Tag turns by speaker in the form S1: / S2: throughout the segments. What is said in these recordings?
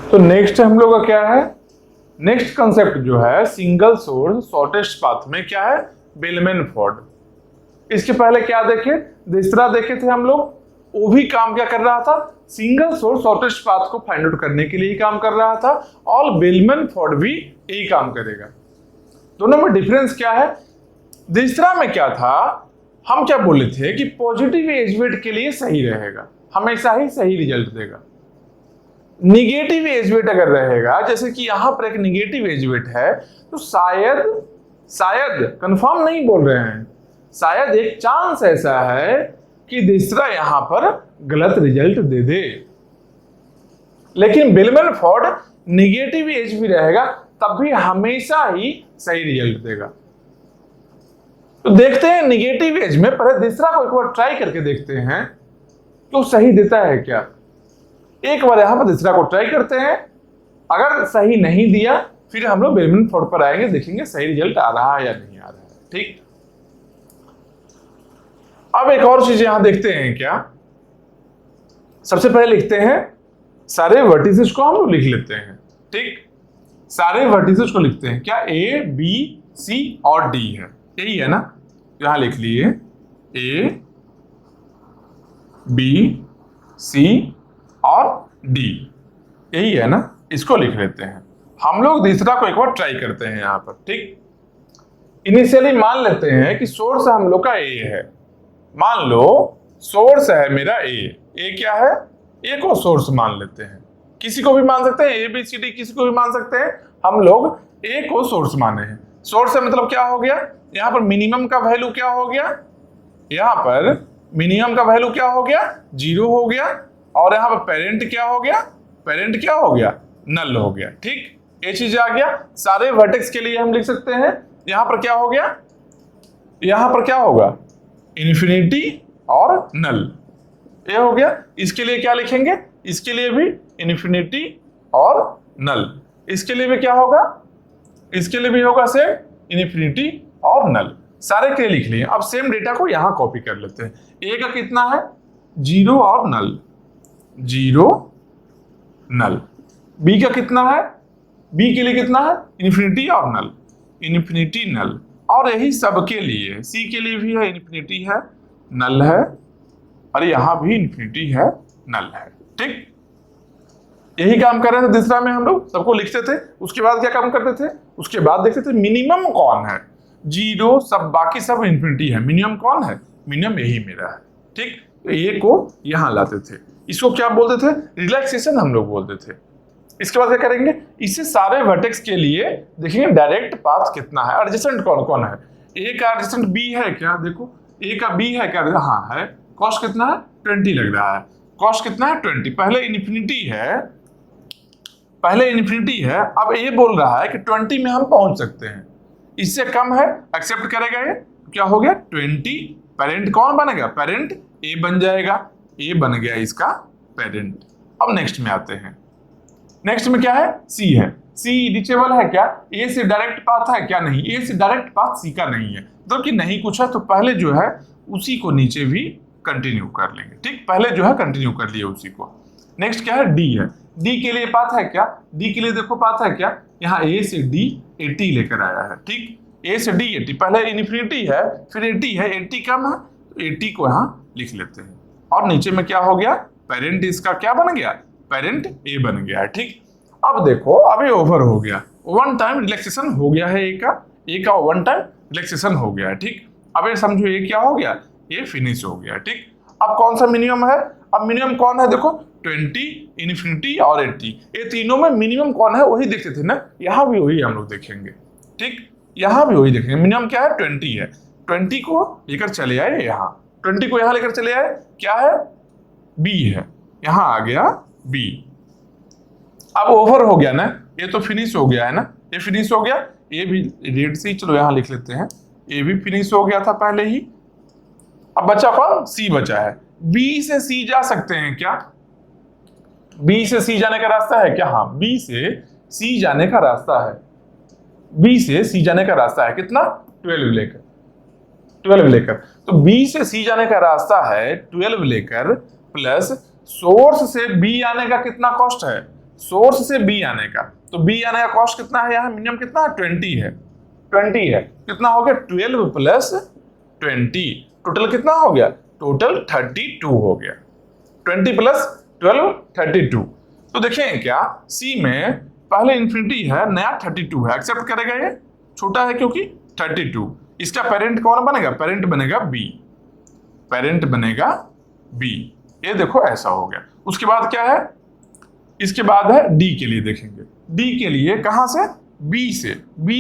S1: तो नेक्स्ट हम लोग का क्या है, नेक्स्ट कंसेप्ट जो है सिंगल सोर्स शॉर्टेस्ट पाथ में क्या है, बेलमैन फोर्ड। इसके पहले क्या देखे, दूसरा देखे थे हम लोग, वो भी काम क्या कर रहा था, सिंगल सोर्स शॉर्टेस्ट पाथ को फाइंड आउट करने के लिए ही काम कर रहा था, और बेलमैन फोर्ड भी यही काम करेगा। दोनों में डिफरेंस क्या है, दूसरा में क्या था, हम क्या बोले थे कि पॉजिटिव एज वेट के लिए सही रहेगा, हमेशा ही सही रिजल्ट देगा। निगेटिव एज वेट अगर रहेगा, जैसे कि यहां पर एक निगेटिव एज वेट है, तो शायद कंफर्म नहीं बोल रहे हैं, शायद एक चांस ऐसा है कि दूसरा यहां पर गलत रिजल्ट दे दे। लेकिन बेलमैन फोर्ड निगेटिव एज भी रहेगा तब भी हमेशा ही सही रिजल्ट देगा। तो देखते हैं निगेटिव एज में, पहले दूसरा को एक बार ट्राई करके देखते हैं तो सही देता है क्या। एक बार यहां पर दूसरा को ट्राई करते हैं, अगर सही नहीं दिया फिर हम लोग बेलमैन फोर्ड पर आएंगे, देखेंगे सही रिजल्ट आ रहा है या नहीं आ रहा है। ठीक, अब एक और चीज यहां देखते हैं क्या, सबसे पहले लिखते हैं सारे वर्टिसेस को हम लोग लिख लेते हैं। ठीक, सारे वर्टिसेस को लिखते हैं क्या, ए बी सी और डी है, यही है ना, यहां लिख लिए ए बी सी और डी, यही है ना, इसको लिख लेते हैं। हम लोग दूसरा को एक बार ट्राई करते हैं यहां पर। ठीक, इनिशियली मान लेते हैं कि सोर्स हम लोग का ए है, मान लो सोर्स है मेरा ए क्या है, ए को सोर्स मान लेते हैं, किसी को भी मान सकते हैं, ए बी सी डी किसी को भी मान सकते हैं, हम लोग ए को सोर्स माने हैं। सोर्स है मतलब क्या हो गया, यहां पर मिनिमम का वैल्यू क्या हो गया, यहां पर मिनिमम का वैल्यू क्या हो गया, 0 हो गया, और यहां पर पेरेंट क्या हो गया, पेरेंट क्या हो गया, नल हो गया। ठीक, ये चीज आ गया। सारे वर्टेक्स के लिए हम लिख सकते हैं, यहां पर क्या हो गया, यहां पर क्या होगा, इन्फिनिटी और नल, ये हो गया। इसके लिए क्या लिखेंगे, इसके लिए भी इन्फिनिटी और नल, इसके लिए भी क्या होगा, इसके लिए भी होगा सेम इन्फिनिटी और नल, सारे के लिए लिख लिए। अब सेम डेटा को यहां कॉपी कर लेते हैं। ए का कितना है, 0 और नल, 0 नल। बी का कितना है, बी के लिए कितना है, इन्फिनिटी और नल, इन्फिनिटी नल। और यही सबके लिए, सी के लिए भी है, इन्फिनिटी है, नल है, और यहां भी इन्फिनिटी है, नल है। ठीक, यही काम कर रहे थे दूसरा में, हम लोग सबको लिखते थे, उसके बाद क्या काम करते थे, उसके बाद देखते थे मिनिमम कौन है, 0 सब बाकी सब इन्फिनिटी है, मिनिमम कौन है, मिनिमम यही मेरा है। ठीक, तो ये को यहां लाते थे, इसको क्या बोलते थे, रिलैक्सेशन हम लोग बोलते थे। इसके बाद क्या करेंगे, इससे सारे वर्टेक्स के लिए देखेंगे डायरेक्ट पाथ कितना है, एडजेसेंट कौन कौन है, ए का एडजेसेंट बी है क्या, देखो ए का बी है क्या, हाँ है, कॉस्ट कितना है 20 लग रहा है, कॉस्ट कितना है 20, पहले इन्फिनिटी है, पहले इन्फिनिटी है, अब ये बोल रहा है कि 20 में हम पहुंच सकते हैं, इससे कम है एक्सेप्ट करेगा ये, क्या हो गया 20, पेरेंट कौन बनेगा, पेरेंट ए बन जाएगा, ए बन गया इसका पेरेंट। अब नेक्स्ट में आते हैं, नेक्स्ट में क्या है, सी है, सी रीचेबल है क्या, ए से डायरेक्ट पाथ है क्या, नहीं, ए से डायरेक्ट पाथ सी का नहीं है, तो कि नहीं कुछ है तो पहले जो है उसी को नीचे भी कंटिन्यू कर लेंगे। ठीक, पहले जो है कंटिन्यू कर लिए उसी को। नेक्स्ट क्या है, डी है, डी के लिए पाथ है क्या, डी के लिए देखो पाथ है क्या, यहाँ ए से डी 80 लेकर आया है। ठीक, ए से डी 80, पहले इन्फिनिटी है फिर 80 है, 80 कम है तो 80 को यहाँ लिख लेते हैं, और नीचे में क्या हो गया, पेरेंट इसका क्या बन गया, पेरेंट ए बन गया है। ठीक, अब देखो अब ये ओवर हो गया, वन टाइम रिलैक्सेशन हो गया है, ए का वन टाइम रिलैक्सेशन हो गया है। ठीक, अब ये समझो ये क्या हो गया, ये फिनिश हो गया। ठीक, अब कौन सा मिनिमम है, अब मिनिमम कौन है, देखो 20, इन्फिनिटी और 80, ये तीनों में मिनिमम कौन है वही देखते थे ना, यहाँ भी वही हम लोग देखेंगे। ठीक, यहाँ भी वही देखेंगे, मिनिमम क्या है 20 है, 20 को लेकर चले आए यहाँ, 20 को यहाँ लेकर चले आए, क्या है बी है, यहाँ आ गया बी। अब ओवर हो गया ना, ये तो फिनिश हो गया है ना, ये फिनिश हो गया, ये भी रेड से, चलो यहाँ लिख लेते हैं, ये भी फिनिश हो गया था पहले ही। अब बचा कौन, सी बचा है, बी से सी जा सकते हैं क्या, बी से सी जाने का रास्ता है क्या, हाँ बी से सी जाने का रास्ता है, बी से सी जाने का रास्ता है कितना, 12 लेकर, 12 लेकर, तो बी से सी जाने का रास्ता है 12 लेकर, प्लस सोर्स से बी आने का कितना कॉस्ट है सोर्स से बी आने का, तो बी आने का कॉस्ट कितना है यहाँ, मिनिमम कितना है, 20 है, 20 है, कितना हो गया 12 प्लस 20, टोटल कितना हो गया, टोटल 32 हो गया, 20 प्लस 12 32। तो देखें क्या सी में पहले इन्फिनिटी है, नया 32 है, एक्सेप्ट करेगा ये, छोटा है क्योंकि 32, इसका पेरेंट कौन बनेगा, पेरेंट बनेगा बी, पेरेंट बनेगा बी, ये देखो ऐसा हो गया। उसके बाद क्या है, इसके बाद है डी के लिए देखेंगे, डी के लिए कहां से, बी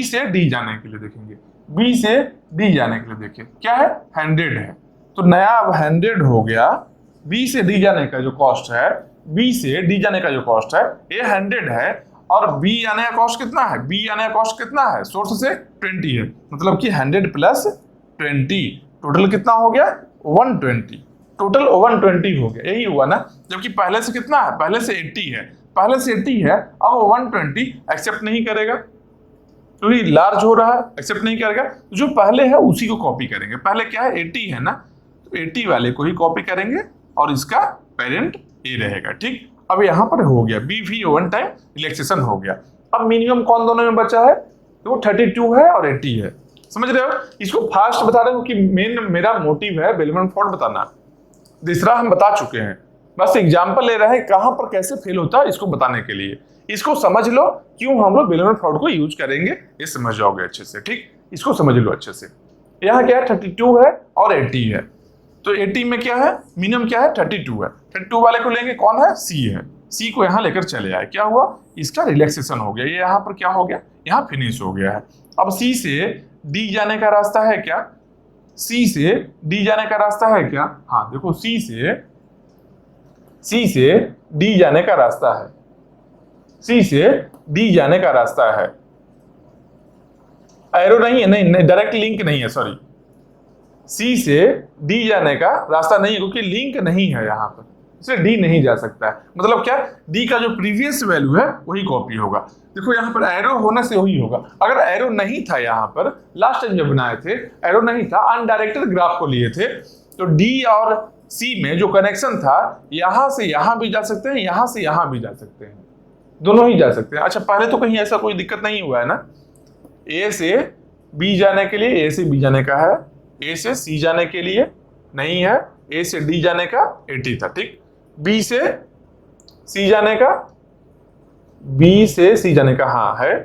S1: से डी जाने के लिए देखेंगे, बी से डी जाने के लिए देखिए क्या है, 100 है, तो नया अब 100 हो गया, बी से डी जाने का जो कॉस्ट है, बी से डी जाने का जो कॉस्ट है ये 100 है, और बी आने का कॉस्ट कितना है, बी आने का कॉस्ट कितना है, सोर्स से 20 है, मतलब कि 100 प्लस 20, टोटल कितना हो गया 120, टोटल 120 हो गया, यही हुआ ना, जबकि पहले से कितना है, पहले से 80 है, पहले से 80 है, अब 120 एक्सेप्ट नहीं करेगा क्योंकि लार्ज हो रहा है, एक्सेप्ट नहीं करेगा, जो पहले है उसी को कॉपी करेंगे, पहले क्या है 80 है ना, तो 80 वाले को ही कॉपी करेंगे और इसका पेरेंट ए रहेगा, ठीक। अब यहाँ पर हो गया बी भी वन टाइम रिलैक्सेशन हो गया। अब मिनिमम कौन दोनों में बचा है, तो 32 है और 80 है, समझ रहे हो, इसको फास्ट बता रहे हो कि मेन मेरा मोटिव है बेलमैन फोर्ड बताना, दूसरा हम बता चुके हैं, बस एग्जाम्पल ले रहे हैं कहां पर कैसे फेल होता है इसको बताने के लिए, इसको समझ लो क्यों हम लोग बेलमैन फोर्ड को यूज करेंगे, ये समझ जाओगे अच्छे से, ठीक, इसको समझ लो अच्छे से। यहाँ क्या है 32 है और 80 है, तो 80 में क्या है, मिनिमम क्या है 32 है, 32 वाले को लेंगे, कौन है, सी है, सी को यहाँ लेकर चले आए, क्या हुआ, इसका रिलैक्सेशन हो गया, ये यहाँ पर क्या हो गया, यहाँ फिनिश हो गया है। अब सी से डी जाने का रास्ता है क्या, सी से डी जाने का रास्ता है क्या, हाँ देखो सी से डी जाने का रास्ता है, सी से डी जाने का रास्ता है, एरो नहीं है, नहीं डायरेक्ट लिंक नहीं है, सॉरी, सी से डी जाने का रास्ता नहीं है क्योंकि लिंक नहीं है यहाँ पर, इसलिए डी नहीं जा सकता है, मतलब क्या, डी का जो प्रीवियस वैल्यू है वही कॉपी होगा। देखो यहाँ पर एरो होने से वही होगा, अगर एरो नहीं था यहाँ पर, लास्ट टाइम जब बनाए थे एरो नहीं था, अनडायरेक्टेड ग्राफ को लिए थे, तो डी और सी में जो कनेक्शन था, यहां से यहां भी जा सकते हैं, यहां से यहां भी जा सकते हैं, दोनों ही जा सकते हैं। अच्छा पहले तो कहीं ऐसा कोई दिक्कत नहीं हुआ है ना, ए से बी जाने के लिए ए से बी जाने का है, ए से सी जाने के लिए नहीं है, ए से डी जाने का 80 था, ठीक, बी से सी जाने का, बी से सी जाने का हाँ है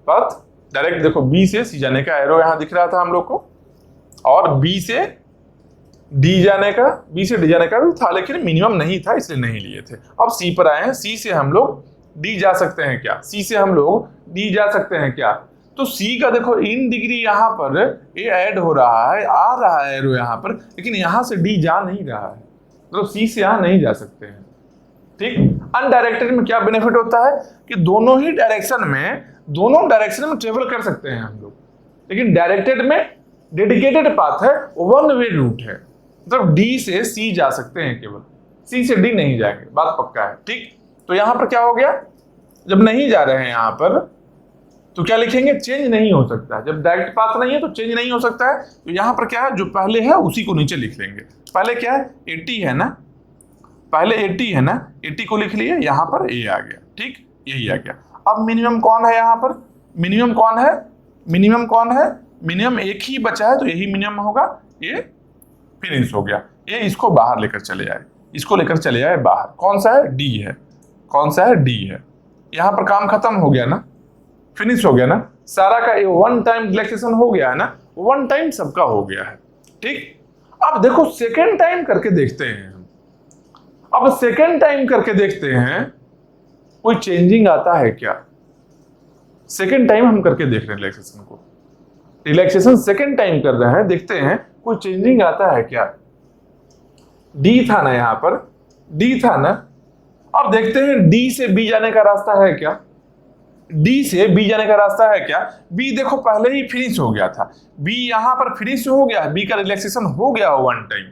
S1: पथ, डायरेक्ट देखो बी से सी जाने का एरो यहां दिख रहा था हम लोग को, और बी से डी जाने का, बी से डी जाने का भी था लेकिन मिनिमम नहीं था इसलिए नहीं लिए थे। अब सी पर आए हैं, सी से हम लोग डी जा सकते हैं क्या, सी से हम लोग डी जा सकते हैं क्या, तो सी का देखो इन डिग्री यहाँ पर ये ऐड हो रहा है, आ रहा है एरो यहाँ पर, लेकिन यहाँ से डी जा नहीं रहा है, तो सी से यहाँ नहीं जा सकते हैं, ठीक। अनडायरेक्टेड में क्या बेनिफिट होता है कि दोनों डायरेक्शन में ट्रेवल कर सकते हैं हम लोग, लेकिन डायरेक्टेड में डेडिकेटेड पाथ है, वन वे रूट है, मतलब डी से सी जा सकते हैं केवल, सी से डी नहीं जाएंगे, बात पक्का है, ठीक। तो यहां पर क्या हो गया, जब नहीं जा रहे हैं यहां पर तो क्या लिखेंगे, चेंज नहीं हो सकता है, जब डायरेक्ट पाथ नहीं है तो चेंज नहीं हो सकता है, तो यहां पर क्या है, जो पहले है उसी को नीचे लिख लेंगे, पहले क्या है 80 है ना, पहले 80 है ना, 80 को लिख लिए, यहां पर ए आ गया, ठीक, यही आ गया। अब मिनिमम कौन है यहाँ पर, मिनिमम कौन है, मिनिमम एक ही बचा है, तो यही मिनिमम होगा, ये फिनिश हो गया, ये इसको बाहर लेकर चले आए, इसको लेकर चले आए बाहर, कौन सा है, डी है, कौन सा है, डी है, यहां पर काम खत्म हो गया ना, फिनिश हो गया ना, सारा का ये वन टाइम रिलैक्सेशन हो गया है ना, वन टाइम सबका हो गया है, ठीक। अब देखो सेकेंड टाइम करके देखते हैं, अब सेकेंड टाइम करके देखते हैं कोई चेंजिंग आता है क्या, सेकेंड टाइम हम करके देख रहे हैं रिलैक्सेशन को, रिलैक्सेशन सेकेंड टाइम कर रहे हैं, देखते हैं कोई चेंजिंग आता है क्या, डी था ना यहां पर, डी था ना, अब देखते हैं डी से बी जाने का रास्ता है क्या, डी से बी जाने का रास्ता है क्या, बी देखो पहले ही फिनिश हो गया था, बी यहां पर फिनिश हो गया, बी का रिलैक्सेशन हो गया वन टाइम,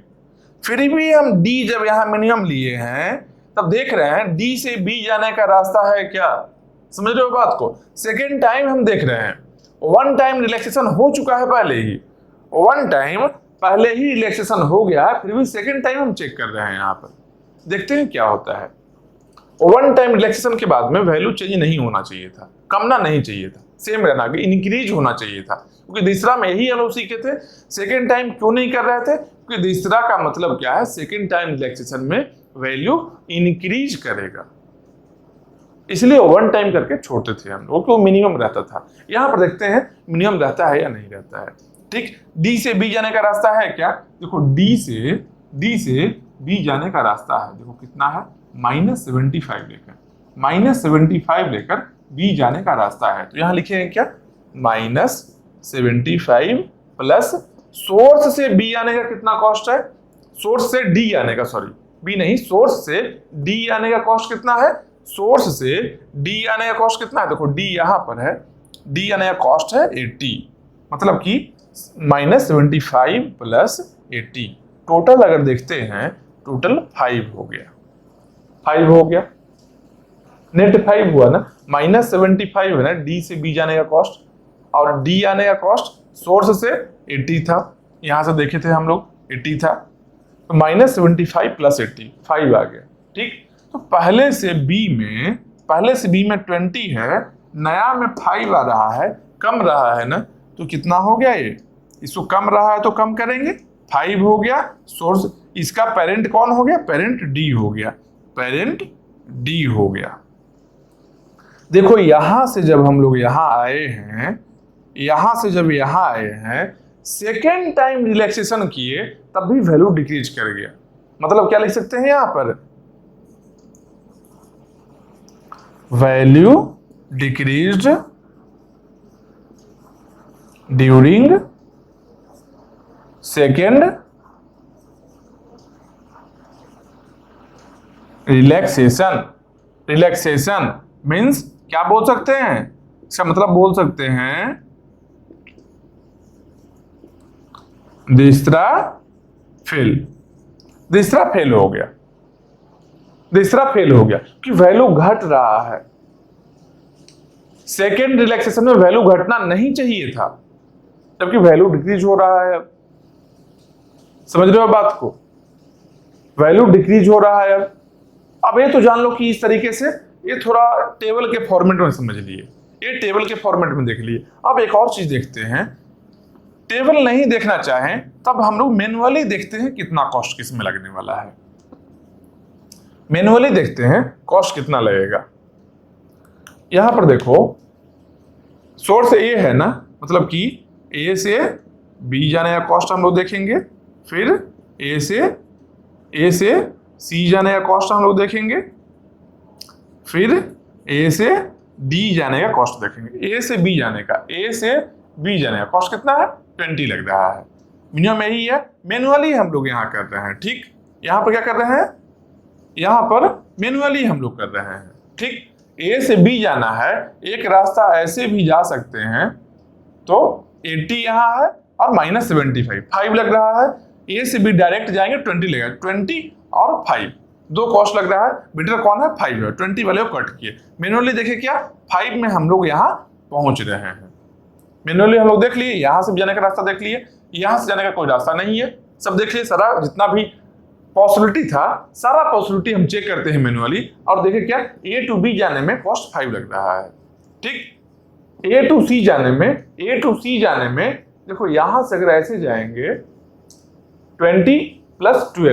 S1: फिर भी हम डी जब यहां मिनिमम लिए हैं तब देख रहे हैं डी से बी जाने का रास्ता है क्या, समझ रहे हो बात को, सेकेंड टाइम हम देख रहे हैं, वन टाइम रिलैक्सेशन हो चुका है पहले ही, वन टाइम पहले ही रिलैक्सेशन हो गया है, फिर भी सेकेंड टाइम हम चेक कर रहे हैं, यहां पर देखते हैं क्या होता है। वन टाइम रिलैक्सेशन के बाद में वैल्यू चेंज नहीं होना चाहिए था, कमना नहीं चाहिए था, सेम रहना, इंक्रीज होना चाहिए था, क्योंकि तीसरा में यही हम लोग सीखे थे। सेकेंड टाइम क्यों नहीं कर रहे थे? क्योंकि तीसरा का मतलब क्या है, सेकेंड टाइम रिलैक्सेशन में वैल्यू इंक्रीज करेगा, इसलिए वन टाइम करके छोड़ते थे हम लोग, क्योंकि मिनिमम रहता था। यहां पर देखते हैं मिनिमम रहता है या नहीं रहता है। ठीक, डी से बी जाने का रास्ता है क्या? देखो डी से बी जाने का रास्ता है, देखो कितना है, -75 लेकर, -75 लेकर बी जाने का रास्ता है। तो यहां लिखेंगे क्या, -75 प्लस सोर्स से बी आने का कितना कॉस्ट है, सोर्स से डी आने का, सॉरी बी नहीं, सोर्स से डी आने का कॉस्ट कितना है, सोर्स से डी आने का कॉस्ट कितना है, देखो डी यहां पर है, डी आने का कॉस्ट है 80, मतलब कि -75 प्लस 80, टोटल अगर देखते हैं टोटल 5 हो गया, 5 हो गया, नेट 5 हुआ ना, -75 है ना डी से बी जाने का कॉस्ट, और डी आने का कॉस्ट सोर्स से 80 था, यहां से देखे थे हम लोग 80 था, तो -75 प्लस 80 5 आ गया। ठीक, तो पहले से बी में 20 है, नया में 5 आ रहा है, कम रहा है ना, तो कितना हो गया ये, इसको कम रहा है तो कम करेंगे, 5 हो गया, सोर्स इसका पेरेंट कौन हो गया, पेरेंट डी हो गया, पेरेंट डी हो गया। देखो यहां से जब हम लोग यहां आए हैं, यहां से जब यहां आए हैं, सेकेंड टाइम रिलैक्सेशन किए तब भी वैल्यू डिक्रीज कर गया, मतलब क्या लिख सकते हैं यहां पर, value decreased during second relaxation. Relaxation means क्या बोल सकते हैं, इसका मतलब बोल सकते हैं तीसरा फेल, तीसरा फेल हो गया, तीसरा फेल हो गया कि वैल्यू घट रहा है, सेकेंड रिलैक्सेशन में वैल्यू घटना नहीं चाहिए था, जबकि वैल्यू डिक्रीज हो रहा है। समझ रहे हो बात को, वैल्यू डिक्रीज हो रहा है। अब ये तो जान लो कि इस तरीके से, ये थोड़ा टेबल के फॉर्मेट में समझ लिए, ये टेबल के फॉर्मेट में देख लिए। अब एक और चीज देखते हैं, टेबल नहीं देखना चाहें तब हम लोग मैन्युअली देखते हैं कितना कॉस्ट किस में लगने वाला है, मैन्युअली देखते हैं कॉस्ट कितना लगेगा। यहां पर देखो सोर्स ए है ना, मतलब कि ए से बी जाने का कॉस्ट हम लोग देखेंगे, फिर ए से सी जाने का कॉस्ट हम लोग देखेंगे, फिर ए से डी जाने का कॉस्ट देखेंगे। ए से बी जाने का कॉस्ट कितना है, 20 लग रहा है, मिनिमम यही है, मैन्युअली हम लोग यहाँ कर रहे हैं। ठीक, यहाँ पर क्या कर रहे हैं, यहाँ पर मैन्युअली हम लोग कर रहे हैं। ठीक, ए से बी जाना है, एक रास्ता ऐसे भी जा सकते हैं, तो 80 यहाँ है और -75 5 लग रहा है, ए से बी डायरेक्ट जाएंगे 20 लगेगा, 20 और 5 दो कॉस्ट लग रहा है, बेटर कौन है, 5 है, 20 वाले को कट किए, मैन्युअली देखे क्या 5 में हम लोग यहाँ पहुंच रहे हैं, मैन्युअली हम लोग देख लिए, यहां से जाने का रास्ता देख लिए, यहां से जाने का कोई रास्ता नहीं है, सब देख लिए, सारा जितना भी पॉसिबिलिटी था सारा पॉसिबिलिटी हम चेक करते हैं मैन्युअली, और देखे क्या ए टू बी जाने में कॉस्ट 5 लग रहा है। ठीक, ए टू सी जाने में देखो यहां से अगर ऐसे जाएंगे 20 प्लस 12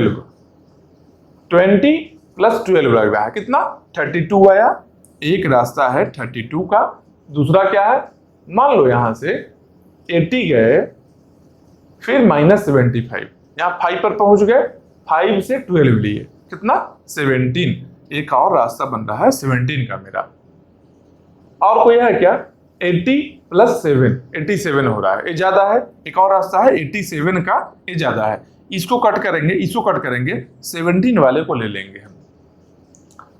S1: लग रहा है, कितना 32 आया, एक रास्ता है 32 का, दूसरा क्या है, मान लो यहां से 80 गए, फिर -75, यहां 5 पर पहुंच गए, 5 से 12 लिए, कितना 17, एक और रास्ता बन रहा है 17 का मेरा, और कोई है क्या 80 प्लस 7 87 हो रहा है, ये ज्यादा है, एक और रास्ता है 87 का, ये ज्यादा है, इसको कट करेंगे 17 वाले को ले लेंगे हम,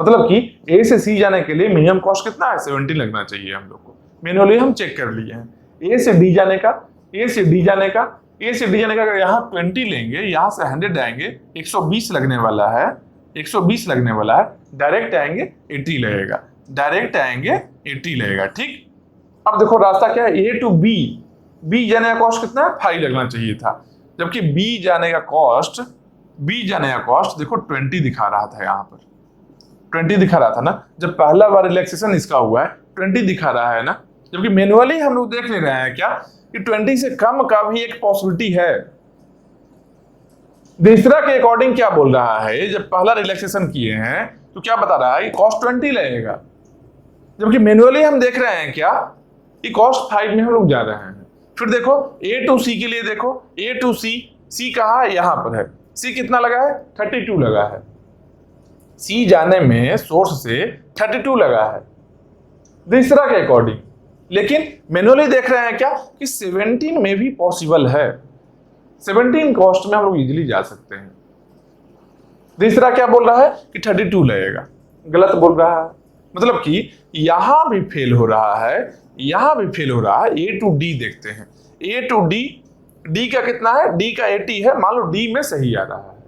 S1: मतलब कि ए से सी जाने के लिए मिनिमम कॉस्ट कितना है 17 लगना चाहिए हम लोग को, मैन्युअली हम चेक कर लिए हैं। ए से डी जाने का अगर यहाँ 20 लेंगे, यहाँ से 100 आएंगे, 120 लगने वाला है, डायरेक्ट आएंगे 80 लगेगा, ठीक। अब देखो रास्ता क्या है, ए टू बी जाने का कॉस्ट कितना है 5 लगना चाहिए था, जबकि बी जाने का कॉस्ट देखो 20 दिखा रहा था, यहाँ पर 20 दिखा रहा था ना, जब पहला बार रिलैक्सेशन इसका हुआ है 20 दिखा रहा है ना, जबकि मैनुअली हम लोग देख ले रहे हैं क्या कि 20 से कम का भी एक पॉसिबिलिटी है। तीसरा के अकॉर्डिंग क्या बोल रहा है, जब पहला रिलैक्सेशन किए हैं तो क्या बता रहा है कि कॉस्ट 20 लगेगा, जबकि मैनुअली हम देख रहे हैं क्या कि कॉस्ट 5 में हम लोग जा रहे हैं। फिर देखो A to C के लिए देखो, A to C, C कहाँ है, यहां पर है, C कितना लगा है 32 लगा है, C जाने में सोर्स से 32 लगा है तीसरा के अकॉर्डिंग। लेकिन मैनुअली देख रहे हैं क्या कि 17 में भी पॉसिबल है, 17 कॉस्ट में हम लोग इजीली जा सकते हैं। तीसरा क्या बोल रहा है कि 32 लगेगा, गलत बोल रहा है, मतलब कि यहां भी फेल हो रहा है, यहां भी फेल हो रहा है। A to D देखते हैं, A to D, D का कितना है, D का 80 है, मान लो D में सही आ रहा है,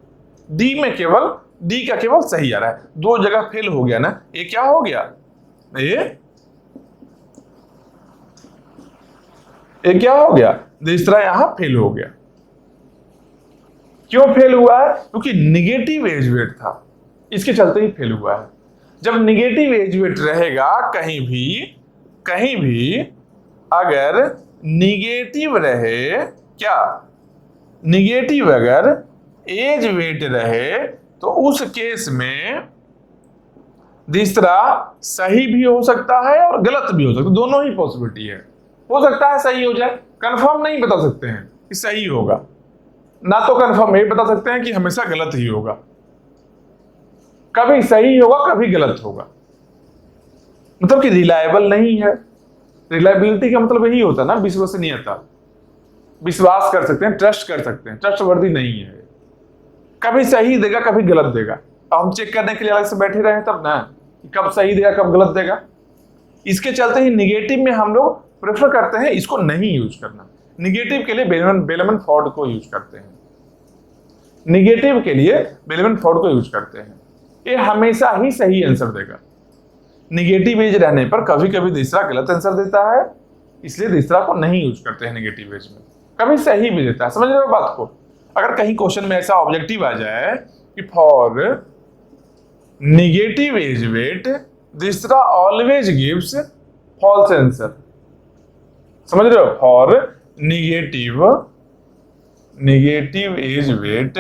S1: D में केवल D का केवल सही आ रहा है, दो जगह फेल हो गया ना, ये क्या हो गया, ये क्या हो गया, तीसरा यहां फेल हो गया। क्यों फेल हुआ है, क्योंकि निगेटिव एज वेट था, इसके चलते ही फेल हुआ है। जब निगेटिव एज वेट रहेगा कहीं भी अगर निगेटिव रहे, क्या निगेटिव अगर एज वेट रहे तो उस केस में तीसरा सही भी हो सकता है और गलत भी हो सकता है, दोनों ही पॉसिबिलिटी है। हो सकता है सही हो जाए, कंफर्म नहीं बता सकते हैं कि सही होगा, ना तो कंफर्म ये बता सकते हैं कि हमेशा गलत ही होगा, कभी सही होगा कभी गलत होगा, मतलब कि रिलायबल नहीं है। रिलायबिलिटी का मतलब यही होता है ना, विश्वसनीयता, विश्वास कर सकते हैं, ट्रस्ट कर सकते हैं, ट्रस्टवर्दी नहीं है, कभी सही देगा कभी गलत देगा। अब हम चेक करने के लिए अलग से बैठे रहे तब ना कि कब सही देगा कब गलत देगा, इसके चलते ही निगेटिव में हम लोग प्रेफर करते हैं इसको नहीं यूज करना। निगेटिव के लिए बेलमैन फोर्ड को यूज करते हैं, निगेटिव के लिए बेलमैन फोर्ड को यूज करते हैं, ये हमेशा ही सही आंसर देगा। निगेटिव एज रहने पर कभी कभी तीसरा गलत आंसर देता है, इसलिए तीसरा को नहीं यूज करते हैं निगेटिव एज में, कभी सही भी देता है। समझ रहे हो बात को। अगर कहीं क्वेश्चन में ऐसा ऑब्जेक्टिव आ जाए कि फॉर निगेटिव एज वेट तीसरा ऑलवेज गिव्स फॉल्स आंसर, समझ रहे हो, फॉर निगेटिव एज वेट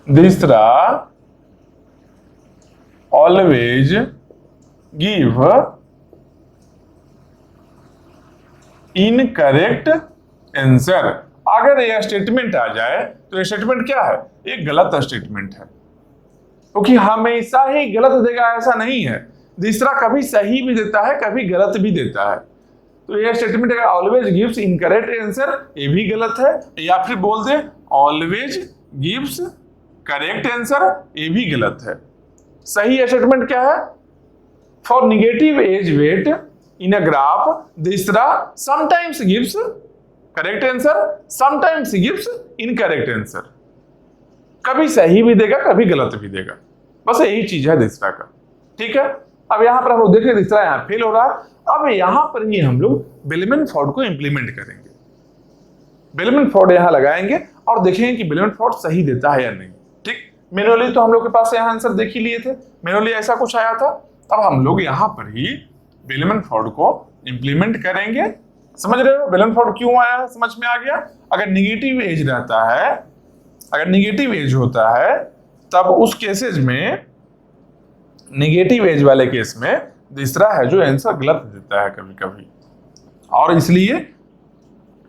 S1: तीसरा ऑलवेज गिव इनकरेक्ट आंसर। अगर यह स्टेटमेंट आ जाए तो यह स्टेटमेंट क्या है, एक गलत स्टेटमेंट है, क्योंकि हमेशा ही गलत देगा ऐसा नहीं है, तीसरा कभी सही भी देता है कभी गलत भी देता है। तो यह स्टेटमेंट अगर ऑलवेज गिव्स इनकरेक्ट आंसर, ये भी गलत है, या फिर बोल दे ऑलवेज गिव्स करेक्ट आंसर, ये भी गलत है। सही स्टेटमेंट क्या है, for negative edge weight in a graph तीसरा sometimes gives correct answer, sometimes gives incorrect answer, कभी सही भी देगा कभी गलत भी देगा, बस यही चीज है तीसरा का। ठीक है, अब यहां पर हम लोग देखें तीसरा यहां फेल हो रहा है, अब यहां पर ही हम लोग बेलमैन फोर्ड को इंप्लीमेंट करेंगे, बेलमैन फोर्ड यहां लगाएंगे और देखेंगे कि बेलमैन फोर्ड सही देता है या नहीं। ठीक, मैनुअली तो हम लोग के पास यहां आंसर देख ही लिए थे, मैनुअली ऐसा कुछ आया था, अब हम लोग यहां पर ही बेलमैन फोर्ड को इंप्लीमेंट करेंगे। समझ रहे हो बेलमैन फोर्ड क्यों आया, समझ में आ गया। अगर निगेटिव एज रहता है, अगर निगेटिव एज होता है तब उस केसेज में, निगेटिव एज वाले केस में तीसरा है जो आंसर गलत देता है कभी कभी, और इसलिए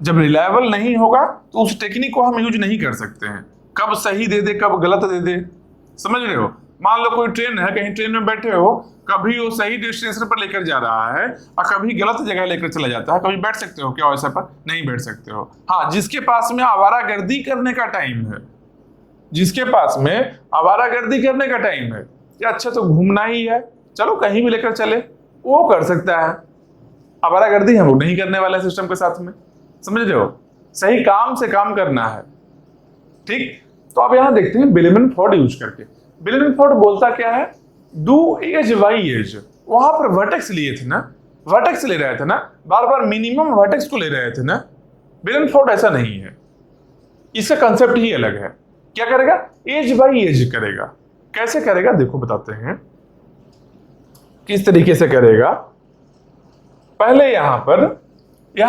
S1: जब रिलायबल नहीं होगा तो उस टेक्निक को हम यूज नहीं कर सकते हैं, कब सही दे दे कब गलत दे दे। समझ रहे हो, मान लो कोई ट्रेन है, कहीं ट्रेन में बैठे हो, कभी वो सही डेस्टिनेशन पर लेकर जा रहा है और कभी गलत जगह लेकर चला जाता है, कभी बैठ सकते हो क्या वैसा पर, नहीं बैठ सकते हो। हाँ, जिसके पास में आवारागर्दी करने का टाइम है, जिसके पास में आवारागर्दी करने का टाइम है, या अच्छा तो घूमना ही है, चलो कहीं भी लेकर चले, वो कर सकता है। आवारागर्दी हम लोग नहीं करने वाले सिस्टम के साथ में, समझ रहे हो, सही काम से काम करना है। ठीक, तो अब यहां देखते हैं बेलमैन फोर्ड यूज करके। बेलमैन फोर्ड बोलता क्या है, डू एज बाई एज, वहां पर वर्टेक्स लिए थे ना, वर्टेक्स ले रहे थे ना, बार बार मिनिमम वर्टेक्स को ले रहे थे ना। बेलमैन फोर्ड ऐसा नहीं है, इसका कंसेप्ट ही अलग है। क्या करेगा, एज बाई एज करेगा। कैसे करेगा देखो बताते हैं किस तरीके से करेगा। पहले यहां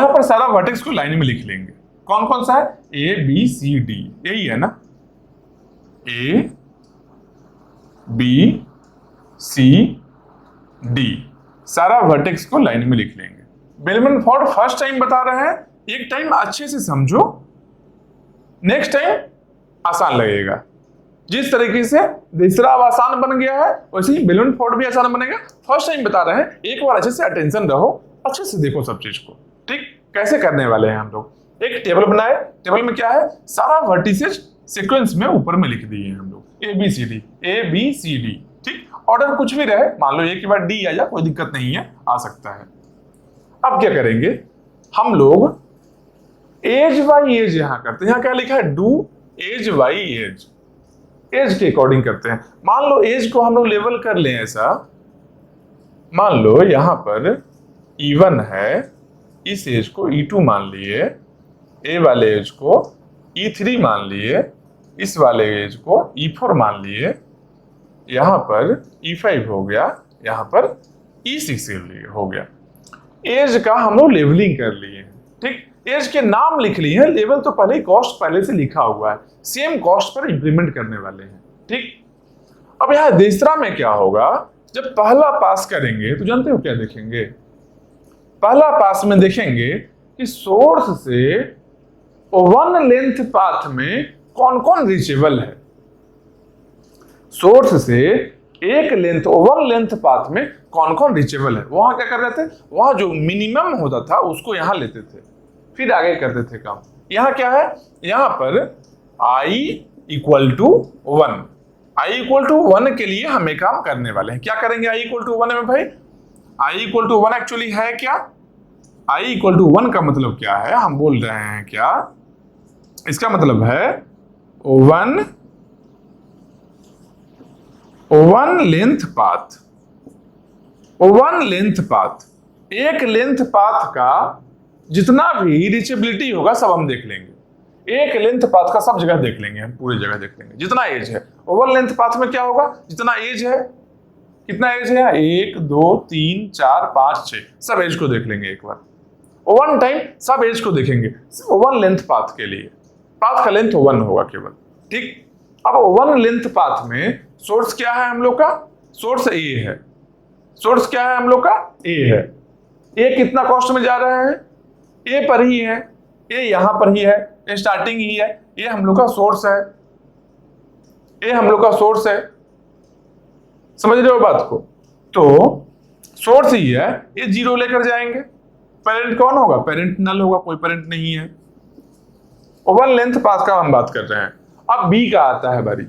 S1: पर सारा वर्टेक्स को लाइन में लिख लेंगे। कौन कौन सा है, ए बी सी डी, यही है ना, ए बी सी डी, सारा वर्टेक्स को लाइन में लिख लेंगे। बेलमैन फोर्ड फर्स्ट टाइम बता रहे हैं, एक टाइम अच्छे से समझो, नेक्स्ट टाइम आसान लगेगा। जिस तरीके से तीसरा अब आसान बन गया है वैसे ही बेलमैन फोर्ड भी आसान बनेगा। फर्स्ट टाइम बता रहे हैं, एक बार अच्छे से अटेंशन रहो, अच्छे से देखो सब चीज को। ठीक, कैसे करने वाले हैं हम लोग, एक टेबल बनाए, टेबल में क्या है, सारा वर्टिसेस सीक्वेंस में ऊपर में लिख दिए हैं हम लोग, A B C D, A B C D. ठीक, ऑर्डर कुछ भी रहे, मान लो एक के बाद डी आ जाए कोई दिक्कत नहीं है, आ सकता है। अब क्या करेंगे हम लोग, एज बाई एज यहां करते हैं। यहां क्या लिखा है, do edge by edge, edge के अकॉर्डिंग करते हैं। मान लो एज को हम लोग लेवल कर लें ऐसा, मान लो यहां पर E1 है, इस एज को E2 मान लिए, ए वाले एज को E3 मान लिए, इस वाले एज को E4 मान लिए, यहां पर E5 हो गया, यहां पर E6 हो गया। एज का हम लोग लेवलिंग कर लिए। ठीक, एज के नाम लिख लिए हैं, लेवल तो पहले ही कॉस्ट पहले से लिखा हुआ है, सेम कॉस्ट पर इंप्लीमेंट करने वाले हैं। ठीक, अब यहां तीसरा में क्या होगा, जब पहला पास करेंगे तो जानते हो क्या देखेंगे, पहला पास में देखेंगे कि सोर्स से वन लेंथ पाथ में कौन कौन रीचेबल है। सोर्स से एक लेंथ, वन लेंथ पाथ में कौन कौन रीचेबल है। वहां क्या कर रहे थे, वहां जो मिनिमम होता था उसको यहां लेते थे, फिर आगे करते थे काम। यहां क्या है, यहां पर i equal to 1, i equal to 1 के लिए हमें काम करने वाले हैं। क्या करेंगे i इक्वल टू 1 में भाई, i इक्वल टू 1 एक्चुअली है क्या, i इक्वल टू 1 का मतलब क्या है, हम बोल रहे हैं क्या, इसका मतलब है one length path, one length path, एक लेंथ पाथ का जितना भी रीचेबिलिटी होगा सब हम देख लेंगे। एक लेंथ पाथ का सब जगह देख लेंगे, हम पूरी जगह देख लेंगे जितना एज है। ओवर लेंथ पाथ में क्या होगा, जितना एज है, कितना एज है, 1 2 3 4 5 6, सब एज को देख लेंगे एक बार, वन टाइम सब एज को देखेंगे वन लेंथ पाथ के लिए। पाथ का लेंथ 1 होगा केवल। ठीक, अब वन लेंथ पाथ में सोर्स क्या है हम लोग का, सोर्स ए है, सोर्स क्या है हम लोग का, ए है। ए कितना कॉस्ट में जा रहा है, ए पर ही है, ए यहां पर ही है, ये स्टार्टिंग ही है, ये हम लोग का सोर्स है, ये हम लोग का सोर्स है। समझ रहे हो बात को, तो सोर्स ही है, ये 0 लेकर जाएंगे। पेरेंट कौन होगा, पेरेंट नल होगा, कोई पेरेंट नहीं है। वन लेंथ पाथ का हम बात कर रहे हैं। अब बी का आता है बारी,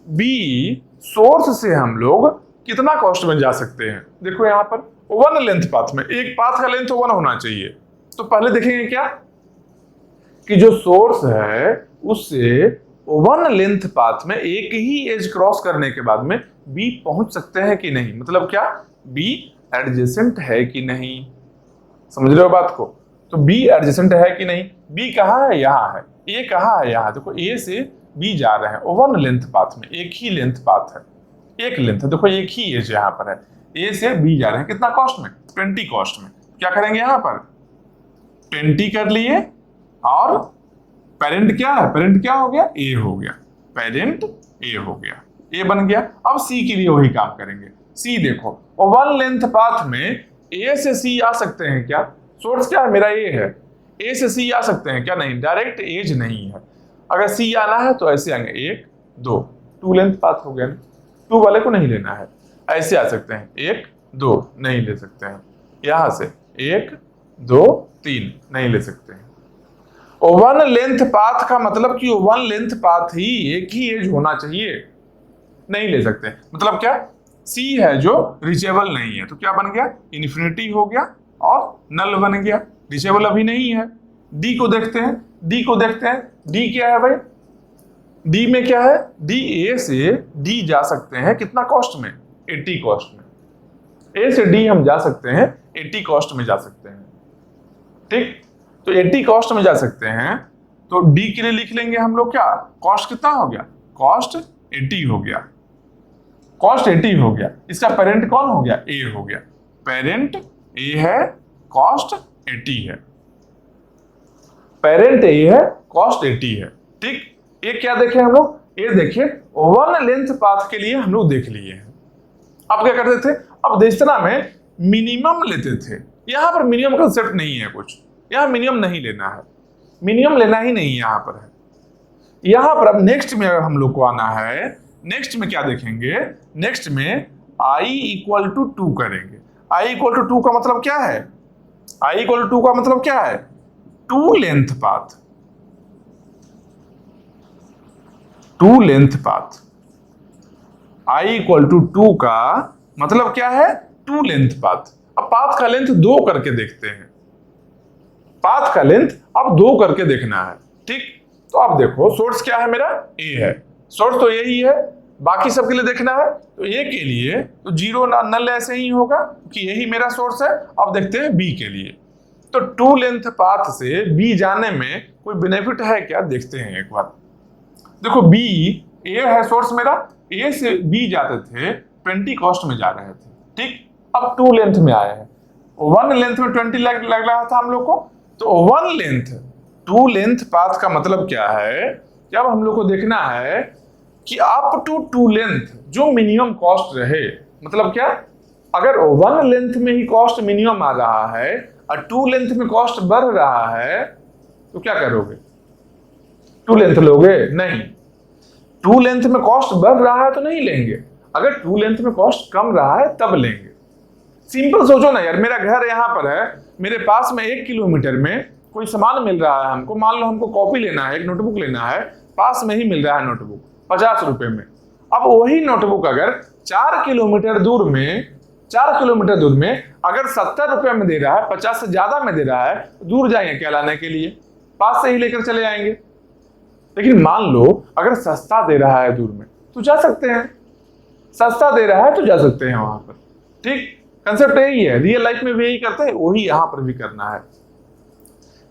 S1: बी सोर्स से हम लोग कितना कॉस्ट में जा सकते हैं। देखो यहां पर वन लेंथ पाथ में एक पाथ का लेंथ 1 होना चाहिए, तो पहले देखेंगे क्या कि जो सोर्स है उससे वन लेंथ पाथ में एक ही एज क्रॉस करने के बाद में बी पहुंच सकते हैं कि नहीं, मतलब क्या बी एडजेसेंट है कि नहीं। समझ रहे हो बात को, तो बी एडजेसेंट है कि नहीं, बी कहाँ है, यहाँ है, ए कहाँ है, यहाँ। देखो ए से बी जा रहे हैं वन लेंथ पाथ में, एक ही लेंथ पाथ है, एक लेंथ है, देखो एक ही एज यहाँ पर है, ए से बी जा रहे हैं कितना कॉस्ट में, 20 कॉस्ट में। क्या करेंगे यहाँ पर 20 कर लिए, और पेरेंट क्या है, पेरेंट क्या हो गया, ए हो गया, पेरेंट ए हो गया, ए बन गया। अब सी के लिए वही काम करेंगे। सी देखो वन लेंथ पाथ में ए से सी आ सकते हैं क्या, सोर्स क्या है मेरा ए है, ए से सी आ सकते हैं क्या, नहीं, डायरेक्ट एज नहीं है। अगर सी आना है तो ऐसे आएंगे 1 2, 2 लेंथ पाथ हो गया, 2 वाले को नहीं लेना है, ऐसे आ सकते हैं 1 2 नहीं ले सकते हैं, यहां से 1 2 3 नहीं ले सकते हैं। वन लेंथ पाथ का मतलब कि वन लेंथ पाथ ही एक ही एज होना चाहिए, नहीं ले सकते। मतलब क्या, सी है जो रिचेबल नहीं है, तो क्या बन गया, इन्फिनिटी हो गया और नल बन गया, रिचेबल अभी नहीं है। डी को देखते हैं, डी को देखते हैं, डी क्या है भाई, डी में क्या है, डी ए से डी जा सकते हैं कितना कॉस्ट में, 80 कॉस्ट में। ए से डी हम जा सकते हैं 80 कॉस्ट में जा सकते हैं। ठीक, तो 80 कॉस्ट में जा सकते हैं, तो डी के लिए लिख लेंगे हम लोग क्या, कॉस्ट कितना हो गया, कॉस्ट 80 हो गया, कॉस्ट 80 हो गया। इसका पेरेंट कौन हो गया, ए हो गया, पेरेंट ए है, कॉस्ट 80 है, पेरेंट ए है, कॉस्ट 80 है। ठीक, ये क्या देखे हम लोग, ये देखिए वन लेंथ पाथ के लिए हम लोग देख लिए हैं। अब क्या करते थे, अब दूसरा में मिनिमम लेते थे। यहां पर मिनिमम कंसेप्ट नहीं है कुछ, यहां मिनिमम नहीं लेना है, मिनिमम लेना ही नहीं यहां पर है। यहां पर अब नेक्स्ट में हम लोग को आना है, नेक्स्ट में क्या देखेंगे, नेक्स्ट में i इक्वल टू 2 करेंगे। i इक्वल टू 2 का मतलब क्या है, i इक्वल टू 2 का मतलब क्या है, two length path, two length path. i equal to 2 का मतलब क्या है, टू लेंथ पाथ। अब पाथ का लेंथ 2 करके देखते हैं, पाथ का लेंथ अब 2 करके देखना है। ठीक, तो अब देखो सोर्स क्या है मेरा, ए है, सोर्स तो यही है, बाकी सब के लिए देखना है तो ए के लिए तो जीरो नल ऐसे ही होगा कि यही मेरा सोर्स है। अब देखते हैं बी के लिए, तो टू लेंथ पाथ से बी जाने में कोई बेनिफिट है क्या, देखते हैं एक बार। देखो बी, ए है सोर्स मेरा, ए से बी जाते थे 20 कॉस्ट में जा रहे थे। ठीक, अब टू लेंथ में आए हैं, वन लेंथ में 20 लग रहा था हम लोग को, तो one length, two length path का मतलब क्या है कि अब हम लोग को देखना है कि अप टू टू लेंथ जो मिनिमम कॉस्ट रहे, मतलब क्या, अगर वन लेंथ में ही कॉस्ट मिनिमम आ रहा है और टू लेंथ में कॉस्ट बढ़ रहा है तो क्या करोगे, टू लेंथ लोगे, नहीं, टू लेंथ में कॉस्ट बढ़ रहा है तो नहीं लेंगे, अगर टू लेंथ में कॉस्ट कम रहा है तब लेंगे। सिंपल सोचो ना यार, मेरा घर यहाँ पर है, मेरे पास में 1 किलोमीटर में कोई सामान मिल रहा है हमको, मान लो हमको कॉपी लेना है, एक नोटबुक लेना है, पास में ही मिल रहा है नोटबुक 50 रुपए में। अब वही नोटबुक अगर 4 किलोमीटर दूर में, 4 किलोमीटर दूर में अगर 70 रुपए में दे रहा है, 50 से ज्यादा में दे रहा है, तो दूर जाएंगे क्या लाने के लिए, पास से ही लेकर चले जाएंगे। लेकिन मान लो अगर सस्ता दे रहा है दूर में तो जा सकते हैं, सस्ता दे रहा है तो जा सकते हैं वहां पर। ठीक, कंसेप्ट यही है, रियल लाइफ में भी यही करते हैं, वही यहां पर भी करना है।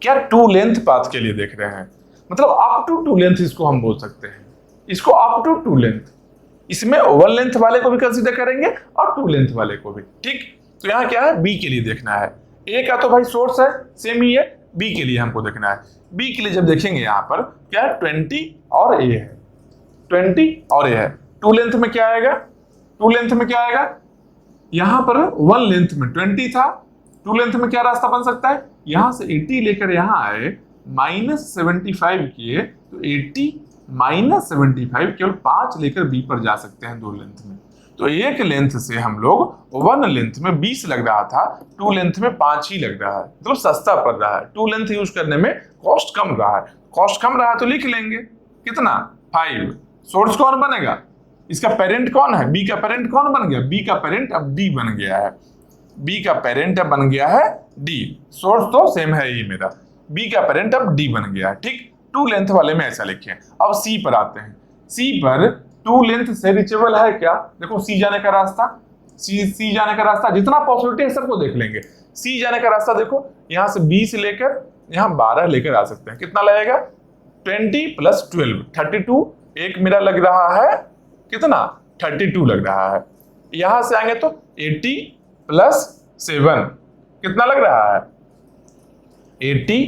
S1: क्या टू लेंथ पाथ के लिए देख रहे हैं, मतलब अप टू टू लेंथ इसको हम बोल सकते हैं, इसको अप टू टू लेंथ, इसमें वन लेंथ वाले को भी कंसीडर करेंगे और टू लेंथ वाले को भी। ठीक, तो यहाँ क्या है, बी के लिए देखना है, ए का तो भाई सोर्स है सेम ही है, बी के लिए हमको देखना है। बी के लिए जब देखेंगे यहाँ पर क्या है, 20 और ए है, 20 और ए है। टू लेंथ में क्या आएगा, टू लेंथ में क्या आएगा, यहां पर वन लेंथ में 20 था, टू लेंथ में क्या रास्ता बन सकता है, यहां से 80 लेकर यहां आए, -75 किए तो 80 -75 केवल 5 लेकर बी पर जा सकते हैं 2 लेंथ में। तो एक लेंथ से हम लोग वन लेंथ में 20 लग रहा था, टू लेंथ में 5 ही लग रहा है, मतलब सस्ता पड़ रहा है। टू लेंथ यूज करने में कॉस्ट कम रहा है, कॉस्ट कम रहा है तो लिख लेंगे कितना, 5। सोर्स कौन बनेगा, इसका पेरेंट कौन है, बी का पेरेंट कौन बन गया, बी का पेरेंट अब डी बन गया है, बी का पेरेंट अब बन गया है डी, सोर्स तो सेम है ही मेरा, बी का पेरेंट अब डी बन गया है। ठीक, टू लेंथ वाले में ऐसा लिखे। अब सी पर आते हैं, सी पर टू लेंथ से रीचेबल है क्या, देखो सी जाने का रास्ता, सी जाने का रास्ता जितना पॉसिबिलिटी है सबको देख लेंगे। सी जाने का रास्ता देखो, यहाँ से 20 लेकर यहाँ 12 लेकर आ सकते हैं, कितना लगेगा, 20 + 12 32, एक मेरा लग रहा है कितना, 32 लग रहा है। यहां से आएंगे तो 80 + 7 कितना लग रहा है, 80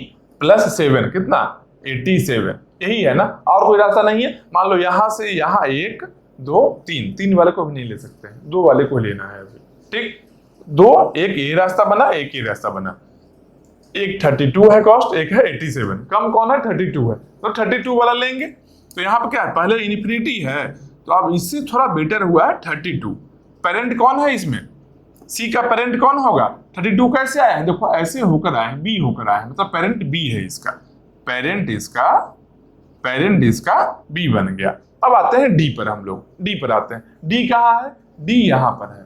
S1: + 7 कितना, 87, यही है ना, और कोई रास्ता नहीं है। मान लो यहां से यहां 1 2 3 वाले को भी नहीं ले सकते हैं, 2 वाले को लेना है अभी। ठीक, 2, एक ये रास्ता बना, एक ये रास्ता बना, एक 32 है कॉस्ट, एक है 87, कम कौन है, 32 है, तो 32 वाला लेंगे। तो यहाँ पर क्या है, पहले इन्फिनिटी है तो अब इससे थोड़ा बेटर हुआ है 32। पेरेंट कौन है इसमें, सी का पेरेंट कौन होगा, 32 कैसे आया है, देखो ऐसे होकर आए, बी होकर आए, मतलब पेरेंट बी है इसका, पेरेंट इसका बी बन गया। अब आते हैं डी पर, हम लोग डी पर आते हैं। डी कहाँ है, डी यहाँ पर है।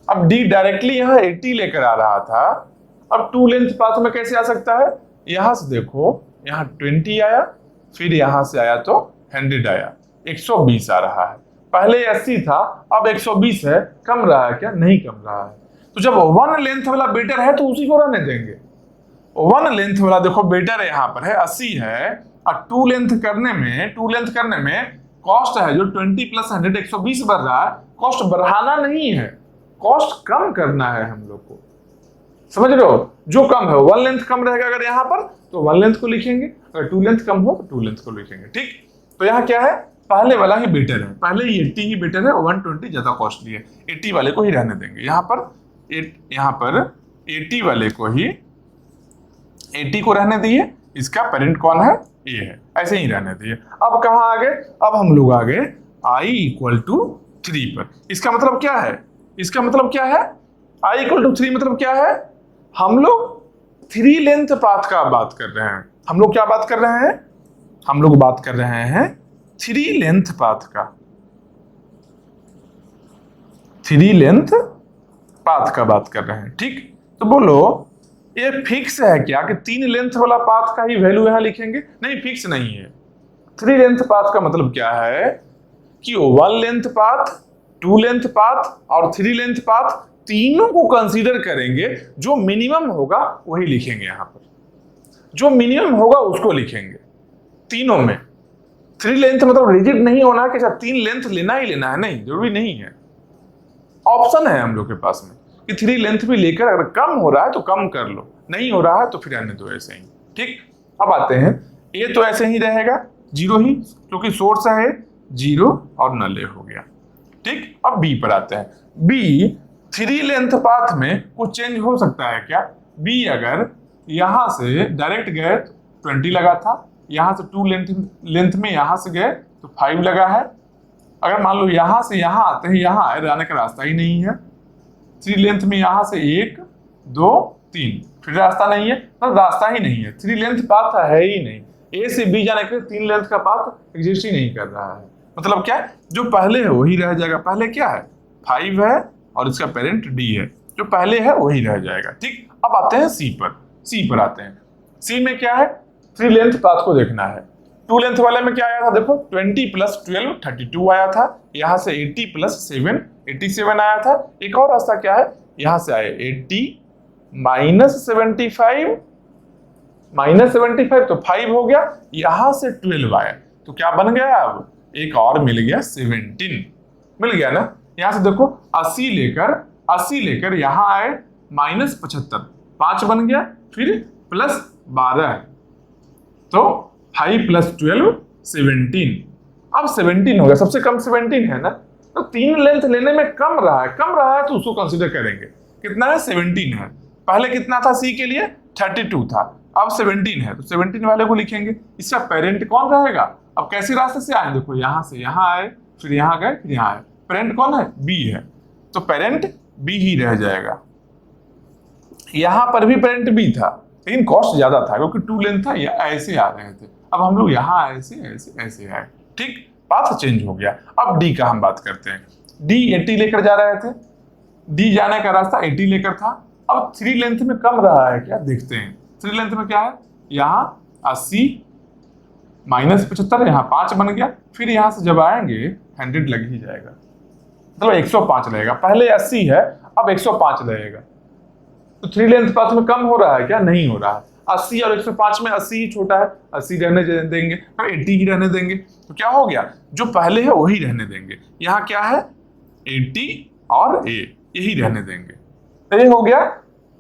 S1: अब डी डायरेक्टली यहाँ 80 लेकर आ रहा था, अब टू लेंथ पाथ में कैसे आ सकता है, यहां से देखो यहाँ 20 आया, फिर यहां से आया तो 100 आया, 120 आ रहा है। पहले 80 था, अब 120 है, कम रहा है क्या, नहीं कम रहा है। तो जब वन लेंथ वाला बेटर है तो उसी को रहने देंगे। वन लेंथ वाला देखो बेटर है, यहाँ पर है 80 है, और टू लेंथ करने में कॉस्ट है जो 20 प्लस 100 120 बढ़ रहा है, कॉस्ट बढ़ाना नहीं है, कॉस्ट कम करना है हम लोग को, समझ रहे हो? जो कम है वन लेंथ कम रहेगा, अगर यहाँ पर तो वन लेंथ को लिखेंगे, अगर टू लेंथ कम हो तो टू लेंथ को लिखेंगे। ठीक, तो यहाँ क्या है, पहले वाला ही बेटर है, पहले ही 80 ही बेटर है, 120 ज्यादा कॉस्टली है, 80 वाले को ही रहने देंगे। यहाँ पर 80 वाले को ही 80 को रहने दिए, इसका पेरेंट कौन है, ए है, ऐसे ही रहने दिए। अब कहाँ आ गए, अब हम लोग आ गए i इक्वल टू 3 पर। इसका मतलब क्या है, i इक्वल टू 3 मतलब क्या है, हम लोग 3 लेंथ पाथ का बात कर रहे हैं। हम लोग क्या बात कर रहे हैं, हम लोग बात कर रहे हैं 3 लेंथ पाथ का, 3 लेंथ पाथ का बात कर रहे हैं। ठीक, तो बोलो ये फिक्स है क्या कि 3 लेंथ वाला पाथ का ही वैल्यू यहां लिखेंगे? नहीं, फिक्स नहीं है। 3 लेंथ पाथ का मतलब क्या है कि 1 लेंथ पाथ, 2 लेंथ पाथ और 3 लेंथ पाथ तीनों को कंसीडर करेंगे, जो मिनिमम होगा वही लिखेंगे। यहां पर जो मिनिमम होगा उसको लिखेंगे तीनों में। 3 लेंथ मतलब रिजिड नहीं होना कि 3 लेंथ लेना ही लेना है, नहीं, जरूरी नहीं है, ऑप्शन है हम लोग के पास में कि 3 लेंथ भी लेकर अगर कम हो रहा है तो कम कर लो, नहीं हो रहा है तो फिर रहने दो ऐसे ही। ठीक, अब आते हैं, ये तो ऐसे ही रहेगा 0 ही, क्योंकि सोर्स है 0 और नल हो गया। ठीक, अब बी पर आते हैं। बी 3 लेंथ पाथ में कुछ चेंज हो सकता है क्या? बी अगर यहां से डायरेक्ट गए तो 20 लगा था, यहां से 2 लेंथ में यहां से गए तो 5 लगा है। अगर मान लो यहां से यहां आते हैं, यहां आए, जाने का रास्ता ही नहीं है। 3 लेंथ में यहां से 1 2 3 फिर रास्ता नहीं है, तो रास्ता ही नहीं है, 3 लेंथ पाथ है ही नहीं। ए से बी जाने के लिए 3 लेंथ का पाथ एग्जिस्ट ही नहीं कर रहा है। मतलब क्या है, जो पहले है वही रह जाएगा। पहले क्या है, 5 है और इसका पेरेंट डी है, जो पहले है वही रह जाएगा। ठीक, अब आते हैं सी पर आते हैं। सी में क्या है, 3 लेंथ पाथ को देखना है। 2 लेंथ वाले में क्या आया था, देखो 20 प्लस 12 32 आया था, यहां से 80 प्लस 7 87 आया था। एक और रास्ता क्या है, यहां से आए 80 माइनस 75 तो 5 हो गया, यहां से 12 आया तो क्या बन गया, अब एक और मिल गया 17 मिल गया ना। यहां से देखो 80 लेकर यहां आए माइनस 75 5 बन गया, फिर प्लस 12 तो 5 प्लस 12 17। अब 17 हो गया, सबसे कम 17 है ना, तो 3 लेंथ लेने में कम रहा है तो उसको कंसीडर करेंगे। कितना है, 17 है। पहले कितना था सी के लिए, 32 था, अब 17 है तो 17 वाले को लिखेंगे। इसका पेरेंट कौन रहेगा, अब कैसे रास्ते से आए, देखो यहां से यहां आए, फिर यहां गए, फिर यहां आए, पेरेंट कौन है, बी है, तो पेरेंट बी ही रह जाएगा। यहां पर भी पेरेंट बी था, लेकिन कॉस्ट ज्यादा था क्योंकि 2 लेंथ था, ऐसे आ रहे थे। अब हम लोग यहाँ ऐसे आए। ठीक, पाथ चेंज हो गया। अब डी का हम बात करते हैं। डी 80 लेकर जा रहे थे, डी जाने का रास्ता 80 लेकर था। अब 3 लेंथ में कम रहा है क्या, देखते हैं। 3 लेंथ में क्या है, यहाँ 80 माइनस 75, यहाँ 5 बन गया, फिर यहाँ से जब आएंगे 100 लग ही जाएगा, मतलब 105 रहेगा। पहले 80 है, अब 105 रहेगा। तो 3 लेंथ पाथ में कम हो रहा है क्या, नहीं हो रहा है। 80 और 105 में 80 ही छोटा है, 80 रहने देंगे और 80 ही रहने देंगे, तो क्या हो गया, जो पहले है वही रहने देंगे। यहाँ क्या है, 80 और ए यही रहने देंगे। तो ये हो गया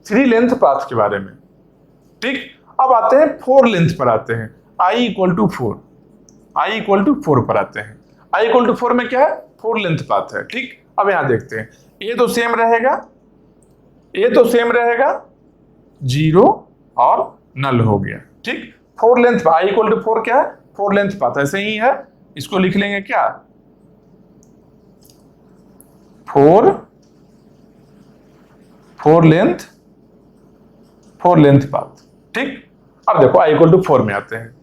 S1: 3 लेंथ पाथ के बारे में। ठीक, अब आते हैं 4 लेंथ पर आते हैं। i इक्वल टू 4 पर आते हैं। i इक्वल टू 4 में क्या है, 4 लेंथ पाथ है। ठीक, अब यहां देखते हैं, ये तो सेम रहेगा 0 और नल हो गया। ठीक, 4 लेंथ i इक्वल टू 4 क्या है, 4 लेंथ पाथ ऐसे ही है, इसको लिख लेंगे क्या, 4 लेंथ पाथ। ठीक, अब देखो i इक्वल टू 4 में आते हैं,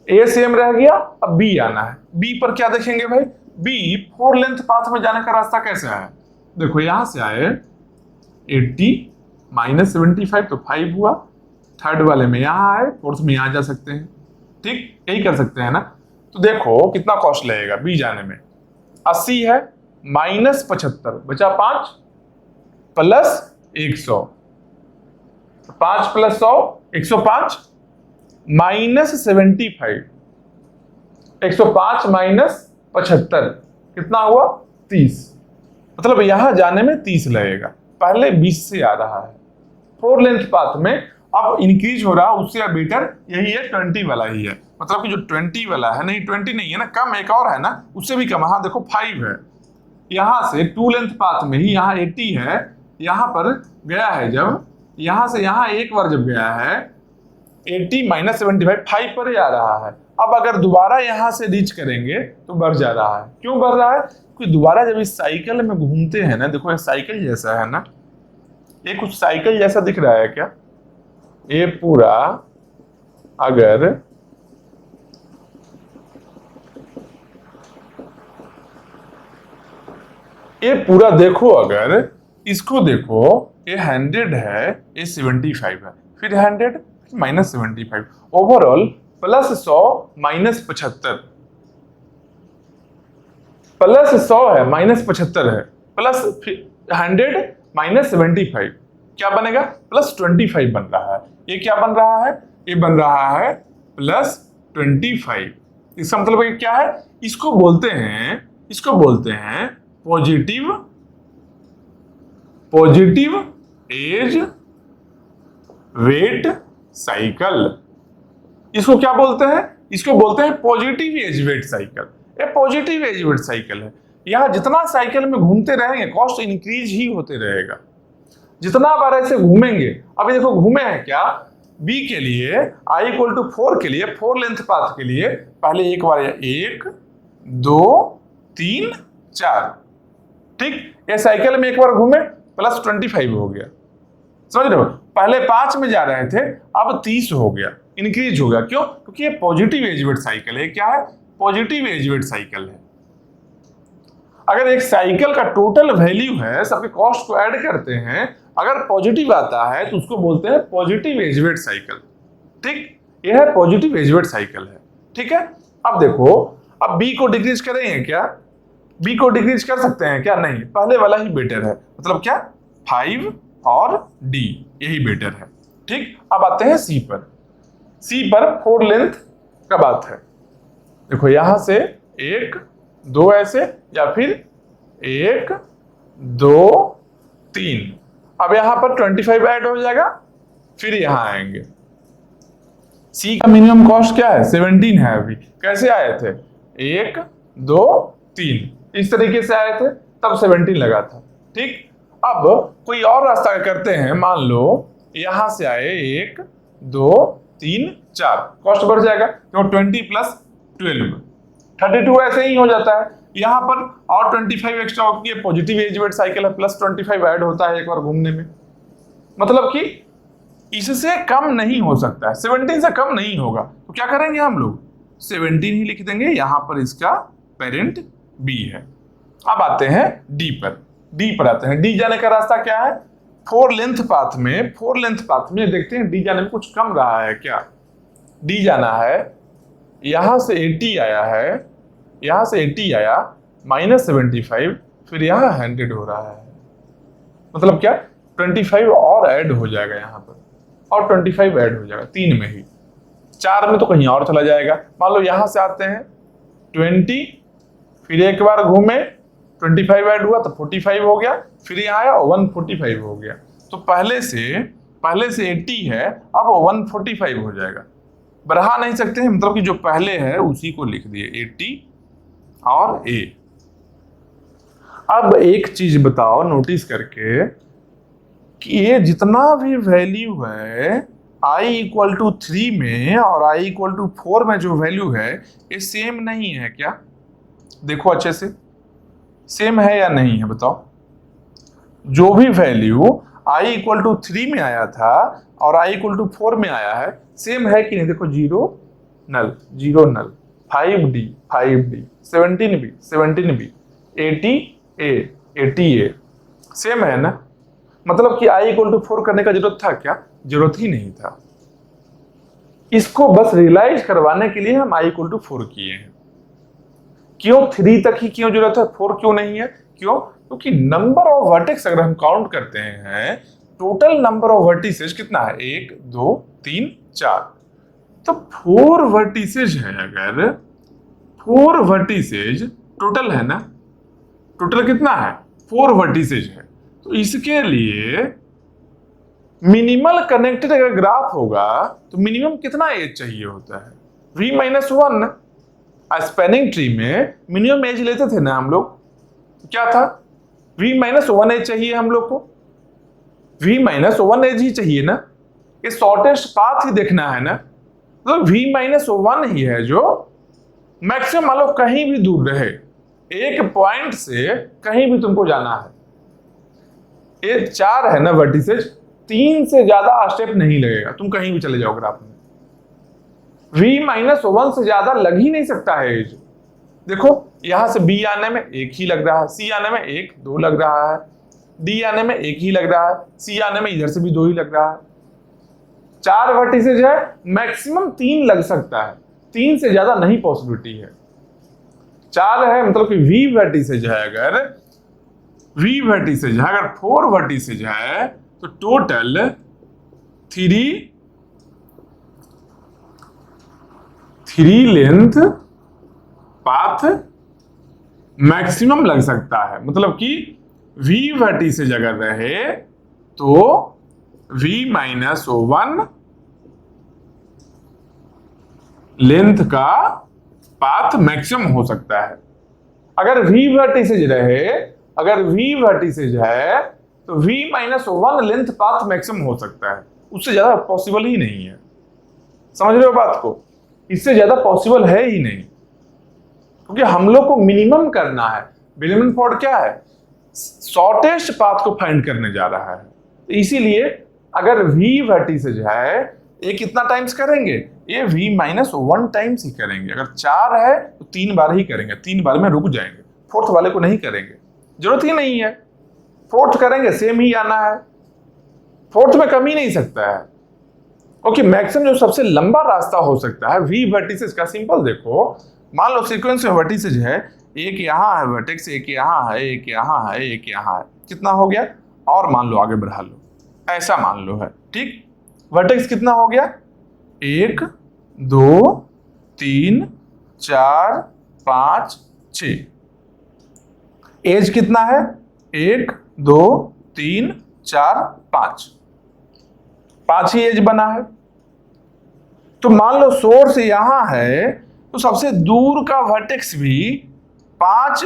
S1: ए सेम रह गया, अब बी आना है। बी पर क्या देखेंगे भाई, बी 4 लेंथ पाथ में जाने का रास्ता कैसे है, देखो यहां से आए 80 माइनस 75 तो 5 हुआ, थर्ड वाले में यहां आए, फोर्थ में यहां जा सकते हैं। ठीक, यही कर सकते हैं ना। तो देखो कितना कॉस्ट लगेगा बी जाने में, 80 है माइनस 75 बचा 5 प्लस 100, 5 प्लस 100 105 -75, 105 माइनस 75 कितना हुआ 30, मतलब यहां जाने में 30 लगेगा, पहले 20 से आ रहा है। 4 लेंथ पाथ में अब इंक्रीज हो रहा है, उससे बेटर यही है 20 वाला ही है, मतलब कि जो 20 वाला है, नहीं 20 नहीं है ना, कम एक और है ना, उससे भी कम, हाँ देखो 5 है, यहां से 2 लेंथ पाथ में ही यहाँ 80 है, यहां पर गया है जब, यहां से यहां एक बार जब गया है 80 माइनस 75 5 पर ही आ रहा है। अब अगर दोबारा यहां से रीच करेंगे तो बढ़ जा रहा है। क्यों बढ़ रहा है? क्योंकि दोबारा जब इस साइकिल में घूमते हैं ना, देखो ये साइकिल जैसा है ना, ये कुछ साइकिल जैसा दिख रहा है क्या? ये पूरा अगर ये पूरा देखो, अगर इसको देखो, ये 100 है, ये 75 है, फिर 100 minus 75, overall plus 100 minus 75, plus 100 है माइनस 75 है, प्लस 100 माइनस 75 क्या बनेगा? प्लस 25 बन रहा है। ये क्या बन रहा है? ये बन रहा है प्लस 25। इसका मतलब ये क्या है? इसको बोलते हैं पॉजिटिव एज वेट साइकिल। इसको क्या बोलते हैं? इसको बोलते हैं पॉजिटिव एज वेट साइकिल। ये पॉजिटिव एज वेट साइकिल है। यहां जितना साइकिल में घूमते रहेंगे कॉस्ट इंक्रीज ही होते रहेगा, जितना बार ऐसे घूमेंगे। अभी देखो घूमे हैं क्या, बी के लिए i इक्वल टू 4 के लिए, 4 लेंथ पाथ के लिए पहले एक बार 1 2 3 4, ठीक, ये साइकिल में एक बार घूमे प्लस 25 हो गया, समझ रहे हो? पहले 5 में जा रहे थे, अब 30 हो गया, इंक्रीज हो गया। क्यों? क्योंकि ये पॉजिटिव एज वेट साइकिल है। क्या है? पॉजिटिव एज वेट साइकिल है। अगर एक साइकिल का टोटल वैल्यू है, सबके कॉस्ट को ऐड करते हैं, अगर पॉजिटिव आता है तो उसको बोलते हैं पॉजिटिव एज वेट साइकिल, ठीक, यह है पॉजिटिव एज वेट साइकिल है, ठीक है। अब देखो, अब बी को डिक्रीज करेंगे क्या? बी को डिक्रीज कर सकते हैं क्या? नहीं, पहले वाला ही बेटर है, मतलब क्या, 5 और डी यही बेटर है, ठीक। अब आते हैं सी पर। सी पर 4 लेंथ का बात है। देखो यहां से 1 2 ऐसे, या फिर 1 2 3, अब यहां पर 25 ऐड हो जाएगा, फिर यहां आएंगे। सी का मिनिमम कॉस्ट क्या है? 17 है। अभी कैसे आए थे? 1 2 3 इस तरीके से आए थे, तब 17 लगा था, ठीक। अब कोई और रास्ता करते हैं, मान लो यहां से आए 1 2 3 4, कॉस्ट बढ़ जाएगा, तो 20 प्लस 12 32 ऐसे ही हो जाता है। यहां पर और 25 एक्स्ट्रा होती है, पॉजिटिव एज वेट साइकिल है, प्लस 25 ऐड होता है एक बार घूमने में, मतलब कि इससे कम नहीं हो सकता है, 17 से कम नहीं होगा। तो क्या करेंगे हम लोग? 17 ही लिख देंगे, यहां पर इसका पेरेंट बी है। अब आते हैं डी पर। डी पर आते हैं। डी जाने का रास्ता क्या है? 4 लेंथ पाथ में देखते हैं डी जाने में कुछ कम रहा है क्या। डी जाना है, यहां से 80 आया है, यहां से 80 आया, माइनस 75, फिर यहां 100 हो रहा है, मतलब क्या, 25 और ऐड हो जाएगा यहां पर, और 25 ऐड हो जाएगा 3 में ही, 4 में तो कहीं और चला जाएगा। मान लो यहां से आते हैं 20, फिर एक बार घूमे 25 ऐड हुआ तो 45 हो गया, फिर यहाँ आया 145 हो गया। तो पहले से 80 है, अब 145 हो जाएगा। बढ़ा नहीं सकते हैं, मतलब कि जो पहले है उसी को लिख दिए 80 और ए। अब एक चीज बताओ नोटिस करके कि ये जितना भी वैल्यू है i इक्वल टू 3 में और i इक्वल टू 4 में जो वैल्यू है, ये सेम नहीं है क्या? देखो अच्छे से, सेम है या नहीं है बताओ। जो भी वैल्यू i इक्वल टू 3 में आया था और i इक्वल टू 4 में आया है, सेम है कि नहीं? देखो 0 नल 0 नल, 5d 5d, 17b 17b, 80a 80a, same है ना। मतलब कि i इक्वल टू 4 करने का जरूरत था क्या? जरूरत ही नहीं था। इसको बस रियलाइज करवाने के लिए हम i इक्वल टू 4 किए हैं। क्यों 3 तक ही क्यों जरूरत है, 4 क्यों नहीं है? क्यों? क्योंकि नंबर ऑफ वर्टेक्स अगर हम काउंट करते हैं, टोटल नंबर ऑफ वर्टिसेस कितना है? 1 2 3 4, तो 4 वर्टिसेज है, अगर 4 वर्टिसेज टोटल है ना, टोटल कितना है 4 वर्टिसेज है, तो इसके लिए मिनिमल कनेक्टेड अगर ग्राफ होगा तो मिनिमम कितना एज चाहिए होता है, v-1। स्पैनिंग ट्री में मिनिमम एज लेते थे ना हम लोग, क्या था v-1 एज चाहिए हम लोग को, v-1 एज ही चाहिए ना, ये शॉर्टेस्ट पाथ ही देखना है ना, तो v-1 ही है जो मैक्सिमम, मान लो कहीं भी दूर रहे, एक पॉइंट से कहीं भी तुमको जाना है, ये 4 है ना वर्टिसेज, 3 से ज्यादा स्टेप नहीं लगेगा, तुम कहीं भी चले जाओ ग्राफ में, v-1 से ज्यादा लग ही नहीं सकता है एज। देखो यहां से b आने में 1 ही लग रहा है, c आने में 1 2 लग रहा है, d आने में 1 ही लग रहा है, c आने में इधर से भी 2 ही लग रहा है। 4 वर्टिसेज है, मैक्सिमम 3 लग सकता है, 3 से ज्यादा नहीं पॉसिबिलिटी है। 4 है मतलब कि v वर्टिसेज है, अगर v वर्टिसेज है, अगर 4 वर्टिसेज है तो टोटल 3 लेंथ पाथ मैक्सिमम लग सकता है, मतलब कि v वर्टिसेज अगर रहे तो v-1 लेंथ का पाथ मैक्सिमम हो सकता है। अगर v वर्टिसेज रहे, अगर v वर्टिसेज है तो v-1 लेंथ पाथ मैक्सिमम हो सकता है, उससे ज्यादा पॉसिबल ही नहीं है। समझ रहे हो बात को, इससे ज्यादा पॉसिबल है ही नहीं, क्योंकि हम लोग को मिनिमम करना है। बेलमैन फोर्ड क्या है, शॉर्टेस्ट पाथ को फाइंड करने जा रहा है, इसीलिए अगर v वर्टिसेज है ये कितना टाइम्स करेंगे, ये v-1 टाइम्स ही करेंगे। अगर 4 है तो 3 बार ही करेंगे, 3 बार में रुक जाएंगे, 4th वाले को नहीं करेंगे, जरूरत ही नहीं है। 4th करेंगे सेम ही आना है, 4th में कम ही नहीं सकता है। ओके, मैक्सिमम जो सबसे लंबा रास्ता हो सकता है v वर्टिसेज का, सिंपल देखो, मान लो सीक्वेंस में वर्टिसेज है, एक यहाँ है वर्टेक्स, एक यहाँ है, एक यहाँ है, एक यहाँ है, कितना हो गया, और मान लो आगे बढ़ा लो, ऐसा मान लो है, ठीक। वर्टेक्स कितना हो गया, 1 2 3 4 5 6, एज कितना है, 1 2 3 4 5, 5 ही एज बना है। तो मान लो सोर्स यहां है, तो सबसे दूर का वर्टेक्स भी 5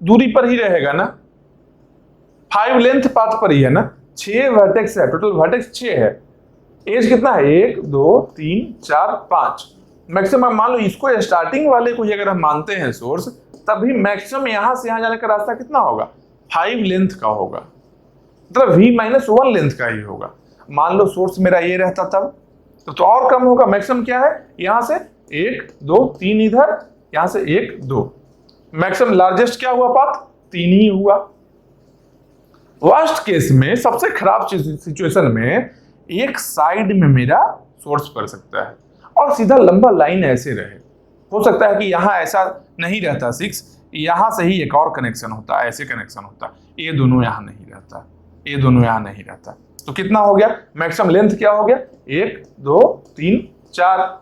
S1: दूरी पर ही रहेगा ना, 5 लेंथ पाथ पर ही है ना, 6 वर्टेक्स है, टोटल वर्टेक्स 6 है, एज कितना है, 1 2 3 4 5, मैक्सिमम। मान लो इसको स्टार्टिंग वाले को ही अगर हम मानते हैं सोर्स, तभी मैक्सिमम यहां से यहां जाने का रास्ता कितना होगा, 5 लेंथ का होगा, मतलब v-1 लेंथ का ही होगा। मान लो सोर्स मेरा ये रहता तब तो और कम होगा, मैक्सिमम क्या है, यहां से 1 2 3 इधर, यहां से 1 2, मैक्सिमम लार्जेस्ट क्या हुआ पाथ, 3 ही हुआ। वर्स्ट केस में, सबसे खराब सिचुएशन में, एक साइड में मेरा सोर्स पड़ सकता है और सीधा लंबा लाइन ऐसे रहे, हो सकता है कि यहां ऐसा नहीं रहता 6, यहां से ही एक और कनेक्शन होता, ऐसे कनेक्शन होता, ये दोनों यहां नहीं रहता, ये दोनों यहां नहीं रहता, तो कितना हो गया, मैक्सिमम लेंथ क्या हो गया, 1 2 3 4,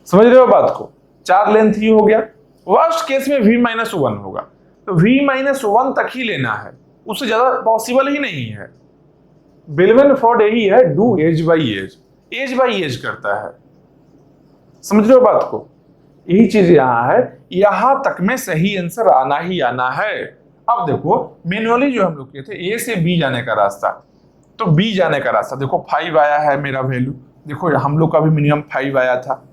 S1: समझ रहे हो बात को, 4 लेंथ ही हो गया। वर्स्ट केस में v-1 होगा, तो v-1 तक ही लेना है, उससे ज्यादा पॉसिबल ही नहीं है। बेलमैन फोर्ड यही है, do edge by edge, edge by edge करता है, समझ रहे हो बात को, यही चीज यहां है, यहां तक में सही आंसर आना ही आना है। अब देखो मैन्युअली जो हम लोग किए थे, ए से बी जाने का रास्ता, तो बी जाने का रास्ता देखो 5 आया है मेरा वैल्यू, देखो हम लोग का भी मिनिमम 5 आया था।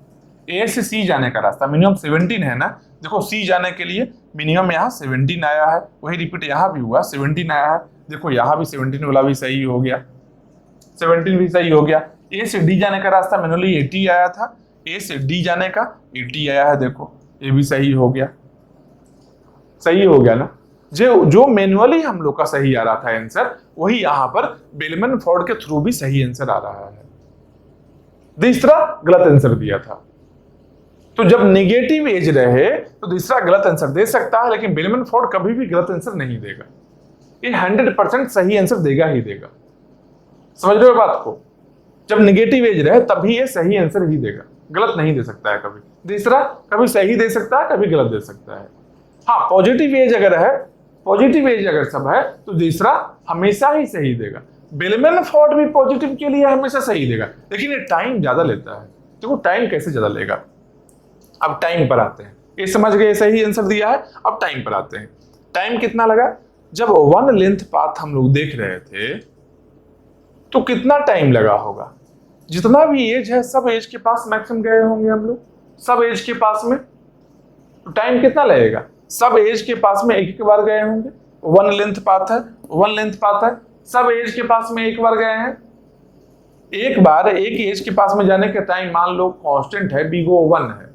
S1: ए से सी जाने का रास्ता मिनिमम 17 है ना, देखो सी जाने के लिए मिनिमम यहाँ 17 आया है, वही रिपीट यहाँ भी हुआ 17 आया है, देखो यहाँ भी 17 वाला भी सही हो गया, 17 भी सही हो गया। ए से डी जाने का रास्ता मैनुअली 80 आया था, ए से डी जाने का 80 आया है, देखो ये भी सही हो गया, सही हो गया ना। जो मैनुअली हम लोग का सही आ रहा था आंसर, वही यहाँ पर बेलमैन फोर्ड के थ्रू भी सही आंसर आ रहा है। तीसरा गलत आंसर दिया था, तो जब नेगेटिव एज रहे तो दूसरा गलत आंसर दे सकता है, लेकिन बेलमैन फोर्ड कभी भी गलत आंसर नहीं देगा, ये 100% सही आंसर देगा ही देगा। समझ रहे हो बात को, जब नेगेटिव एज रहे तभी ये सही आंसर ही देगा, गलत नहीं दे सकता है कभी। तीसरा, कभी सही दे सकता है, कभी गलत दे सकता है। हाँ, पॉजिटिव एज अगर है, पॉजिटिव एज अगर सब है तो तीसरा हमेशा ही सही देगा। बेलमैन फोर्ड भी पॉजिटिव के लिए हमेशा सही देगा, लेकिन ये टाइम ज्यादा लेता है। देखो टाइम कैसे ज्यादा लेगा। अब टाइम पर आते हैं, ये समझ गए सही आंसर दिया है। अब टाइम पर आते हैं। टाइम कितना लगा? जब वन लेंथ पाथ हम लोग देख रहे थे तो कितना टाइम लगा होगा? जितना भी एज है सब एज के पास मैक्सिमम गए होंगे हम लोग, सब एज के पास में, तो टाइम कितना लगेगा? सब एज के पास में एक बार गए होंगे। वन लेंथ पाथ है, वन लेंथ पाथ है, सब एज के पास में एक बार गए हैं। एक बार एक एज के पास में जाने का टाइम मान लो कांस्टेंट है, बीगो 1 है,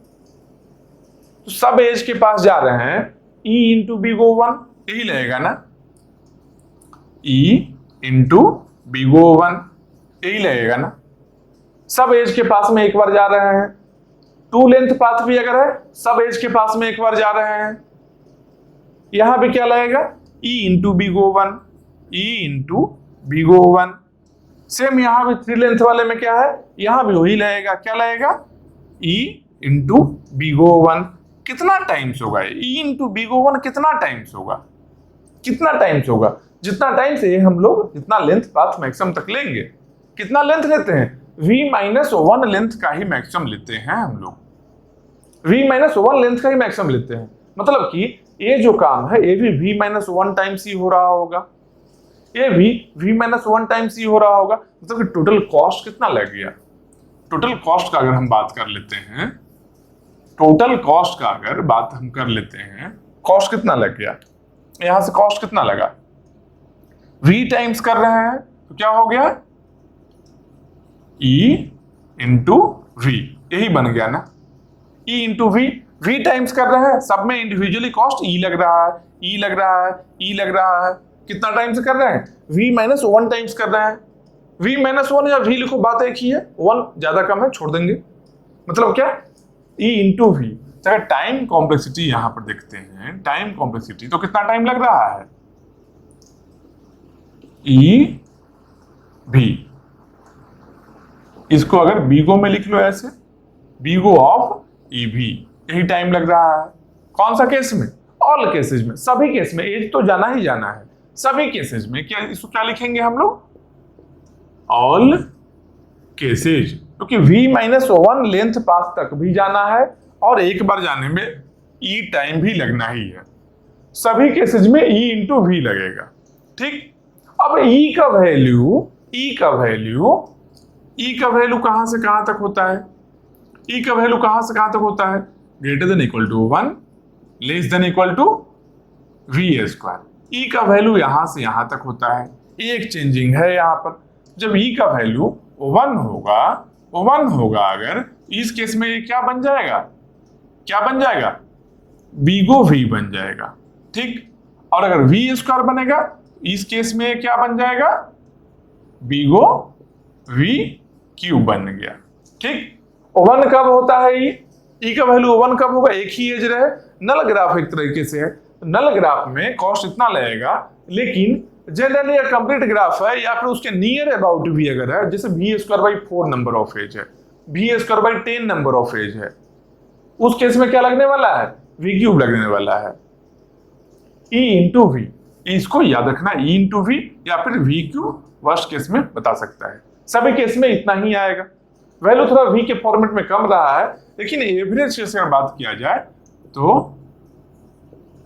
S1: तो सब एज के पास जा रहे हैं, E इंटू बीगो 1 यही लगेगा ना, E इंटू बीगो 1 यही लगेगा ना। सब एज के पास में एक बार जा रहे हैं। टू लेंथ पाथ भी अगर है, सब एज के पास में एक बार जा रहे हैं, यहां पे क्या लगेगा? E into बीगो 1, E into बीगो 1। Same यहां भी थ्री लेंथ वाले में क्या है, यहां भी वही लगेगा, क्या लगेगा? E into बीगो 1। कितना टाइम्स होगा? E इंटू बीगो 1 कितना टाइम्स होगा? कितना टाइम्स होगा? जितना टाइम से हम लोग जितना लेंथ पाथ मैक्सिमम तक लेंगे। कितना लेंथ लेते हैं? V-1 लेंथ का ही मैक्सिमम लेते हैं हम लोग। V-1 लेंथ का ही मैक्सिमम लेते हैं, मतलब कि ये जो काम है ये भी V-1 टाइम्स ही हो रहा होगा, ये भी V-1 टाइम्स ही हो रहा होगा। मतलब कि टोटल कॉस्ट कितना लग गया? टोटल कॉस्ट का अगर हम बात कर लेते हैं, टोटल कॉस्ट का अगर बात हम कर लेते हैं, कॉस्ट कितना लग गया? यहां से कॉस्ट कितना लगा? V टाइम्स कर रहे हैं तो क्या हो गया? E इंटू वी, यही बन गया ना, E into V. V times कर रहे हैं, सब में इंडिविजुअली कॉस्ट E लग रहा है, E लग रहा है, E लग रहा है। कितना टाइम से कर रहे हैं? V-1 टाइम्स कर रहे हैं। V-1 या V लिखो, बात एक ही है, 1 ज्यादा कम है, छोड़ देंगे। मतलब क्या? E into V. अगर टाइम कॉम्प्लेक्सिटी यहां पर देखते हैं, टाइम कॉम्प्लेक्सिटी, तो कितना टाइम लग रहा है? E भी, इसको अगर बीगो में लिख लो ऐसे, बीगो ऑफ ई भी, यही टाइम लग रहा है। कौन सा केस में? ऑल केसेज में, सभी केस में एज तो जाना ही जाना है, सभी केसेज में। क्या इसको क्या लिखेंगे हम लोग? ऑल केसेज, क्योंकि V-1 लेंथ पाथ तक भी जाना है और एक बार जाने में E टाइम भी लगना ही है। सभी केसेज में E इंटू वी लगेगा। ठीक, अब E का वैल्यू, E का वैल्यू, E का वैल्यू कहां से कहां तक होता है? E का वैल्यू कहां से कहां तक होता है? Greater than equal to 1, less than equal to V²। E का वैल्यू यहां से यहां तक होता है, एक चेंजिंग है यहां पर। जब E का वैल्यू 1 होगा, 1 होगा अगर, इस केस में ये क्या बन जाएगा? क्या बन जाएगा? बीगो V बन जाएगा। ठीक, और अगर V² बनेगा, इस केस में क्या बन जाएगा? बीगो V³ बन गया। ठीक, 1 कब होता है? E का वैल्यू 1 कब होगा? एक ही एज रहे। नल ग्राफ एक तरीके से है, नल ग्राफ में कॉस्ट इतना लगेगा, लेकिन जनरली एक कंप्लीट ग्राफ है या फिर उसके नियर अबाउट भी अगर है, जैसे V²/4 नंबर ऑफ एज है, V²/10 नंबर ऑफ एज है, उस केस में क्या लगने वाला है? V³ लगने वाला है। E इंटू वी, इसको याद रखना, E इंटू वी या फिर V³ वर्स्ट केस में बता सकता है। सभी केस में इतना ही आएगा। वैल्यू थोड़ा V के फॉर्मेट में कम रहा है, लेकिन एवरेज केस अगर बात किया जाए तो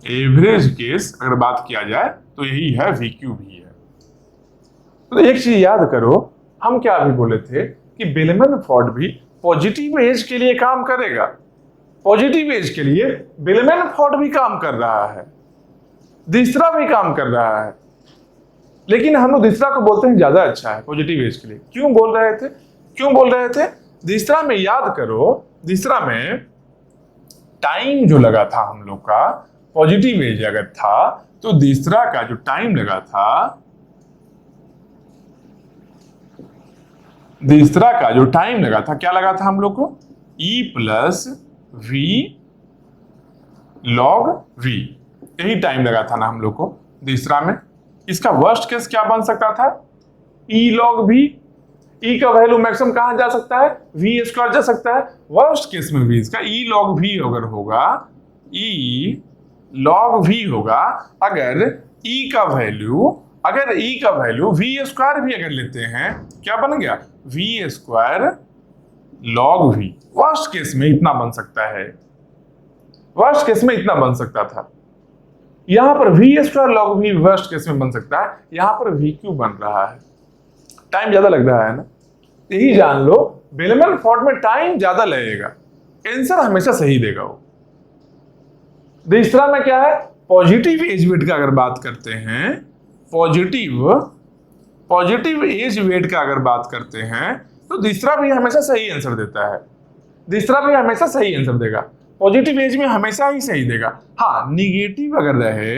S1: एवरेज केस अगर बात किया जाए तो यही है, V³ भी है। तो एक चीज याद करो, हम क्या अभी बोले थे कि बेलमैन फोर्ड भी पॉजिटिव एज के लिए काम करेगा। पॉजिटिव एज के लिए बेलमैन फोर्ड भी काम कर रहा है, तीसरा भी काम कर रहा है, लेकिन हम लोग तीसरा को बोलते हैं ज्यादा अच्छा है पॉजिटिव एज के लिए। क्यों बोल रहे थे? क्यों बोल रहे थे? तीसरा में याद करो, तीसरा में टाइम जो लगा था हम लोग का, पॉजिटिव एज अगर था तो तीसरा का जो टाइम लगा था, तीसरा का जो टाइम लगा था, क्या लगा था हम लोग को? E plus V log V, यही टाइम लगा था ना हम लोग को तीसरा में। इसका वर्स्ट केस क्या बन सकता था? E लॉग वी, ई का वैल्यू मैक्सिमम कहां जा सकता है, वी स्क्वायर जा सकता है। वर्स्ट केस में भी इसका ई लॉग वी अगर होगा, ई लॉग वी होगा, अगर ई का वैल्यू वी स्क्वायर भी अगर लेते हैं, क्या बन गया, V square log V. Worst case में इतना बन सकता है, वर्स्ट केस में इतना बन सकता था। यहां पर V square log V worst case में बन सकता है, यहां पर वी क्यूब बन रहा है, टाइम ज्यादा लग रहा है ना। यही जान लो बेलमैन फोर्ड में टाइम ज्यादा लगेगा, आंसर हमेशा सही देगा वो। तीसरा में क्या है, पॉजिटिव एज वेट का अगर बात करते हैं, पॉजिटिव एज वेट का अगर बात करते हैं तो तीसरा भी हमेशा सही आंसर देता है, तीसरा भी हमेशा सही आंसर देगा, पॉजिटिव एज में हमेशा ही सही देगा। हाँ, निगेटिव अगर रहे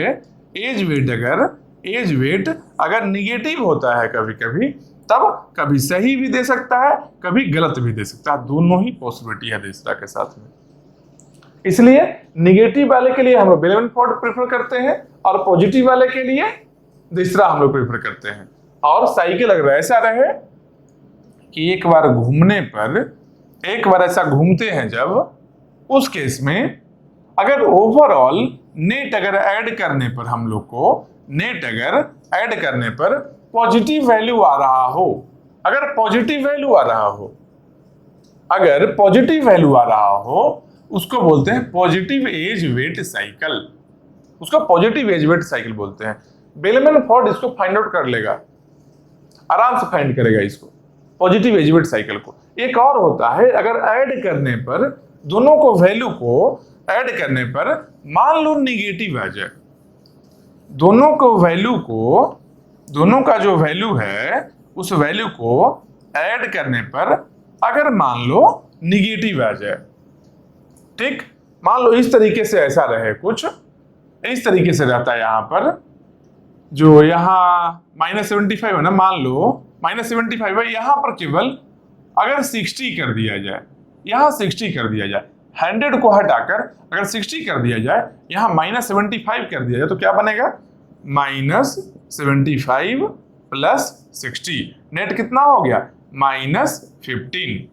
S1: एज वेट अगर निगेटिव होता है कभी कभी, तब कभी सही भी दे सकता है, कभी गलत भी दे सकता है, दोनों ही पॉसिबिलिटी है तीसरा के साथ में। इसलिए निगेटिव वाले के लिए हम लोग बेलमैन फोर्ड प्रेफर करते हैं और पॉजिटिव वाले के लिए तीसरा हम लोग प्रेफर करते हैं। और साइकिल अगर ऐसा रहे कि एक बार घूमने पर, एक बार ऐसा घूमते हैं जब, उस केस में अगर ओवरऑल नेट अगर ऐड करने पर हम लोग को, नेट अगर ऐड करने पर पॉजिटिव वैल्यू आ रहा हो, अगर पॉजिटिव वैल्यू आ रहा हो, अगर पॉजिटिव वैल्यू आ रहा हो, उसको बोलते हैं पॉजिटिव एज वेट साइकिल, उसको पॉजिटिव एज वेट साइकिल बोलते हैं। बेलमैन फोर्ड इसको फाइंड आउट कर लेगा, आराम से फाइंड करेगा इसको, पॉजिटिव एज वेट साइकिल को। एक और होता है, अगर ऐड करने पर, दोनों को वैल्यू को ऐड करने पर मान लो निगेटिव आ जाए, दोनों को वैल्यू को, दोनों का जो वैल्यू है उस वैल्यू को ऐड करने पर अगर मान लो निगेटिव आ जाए, ठीक, मान लो इस तरीके से ऐसा रहे, कुछ इस तरीके से रहता है। यहां पर जो यहाँ -75 है ना, मान लो -75 है, यहां पर केवल अगर 60 कर दिया जाए, यहां 60 कर दिया जाए, 100 को हटाकर अगर 60 कर दिया जाए, यहां -75 कर दिया जाए, तो क्या बनेगा, -75 प्लस 60, नेट कितना हो गया, -15,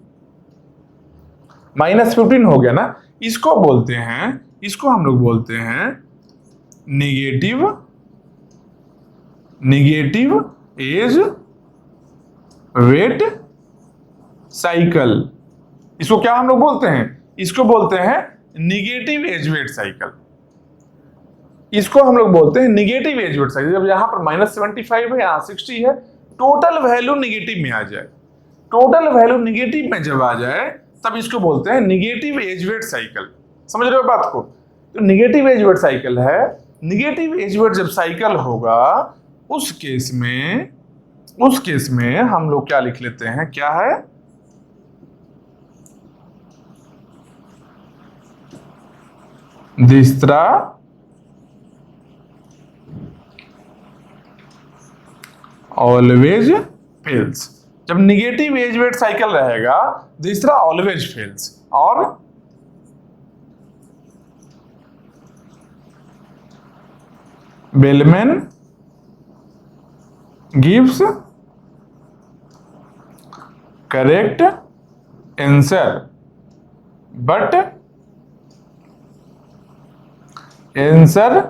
S1: -15 हो गया ना। इसको बोलते हैं, इसको हम लोग बोलते हैं निगेटिव एज वेट साइकिल। इसको क्या हम लोग बोलते हैं, इसको बोलते हैं निगेटिव एज वेट साइकिल, इसको हम लोग बोलते हैं निगेटिव एज वेट साइकिल। जब यहां पर -75 है, यहां 60 है, टोटल वैल्यू निगेटिव में आ जाए, टोटल वैल्यू निगेटिव में जब आ जाए तब इसको बोलते हैं निगेटिव एज वेट साइकिल। समझ रहे हो बात को, तो निगेटिव एज वेट साइकिल है। निगेटिव एज वेट जब साइकिल होगा, उस केस में हम लोग क्या लिख लेते हैं, क्या है, तीसरा ऑलवेज फेल्स। जब निगेटिव एज वेट साइकिल रहेगा, तीसरा ऑलवेज फेल्स। और Bellman gives correct answer but answer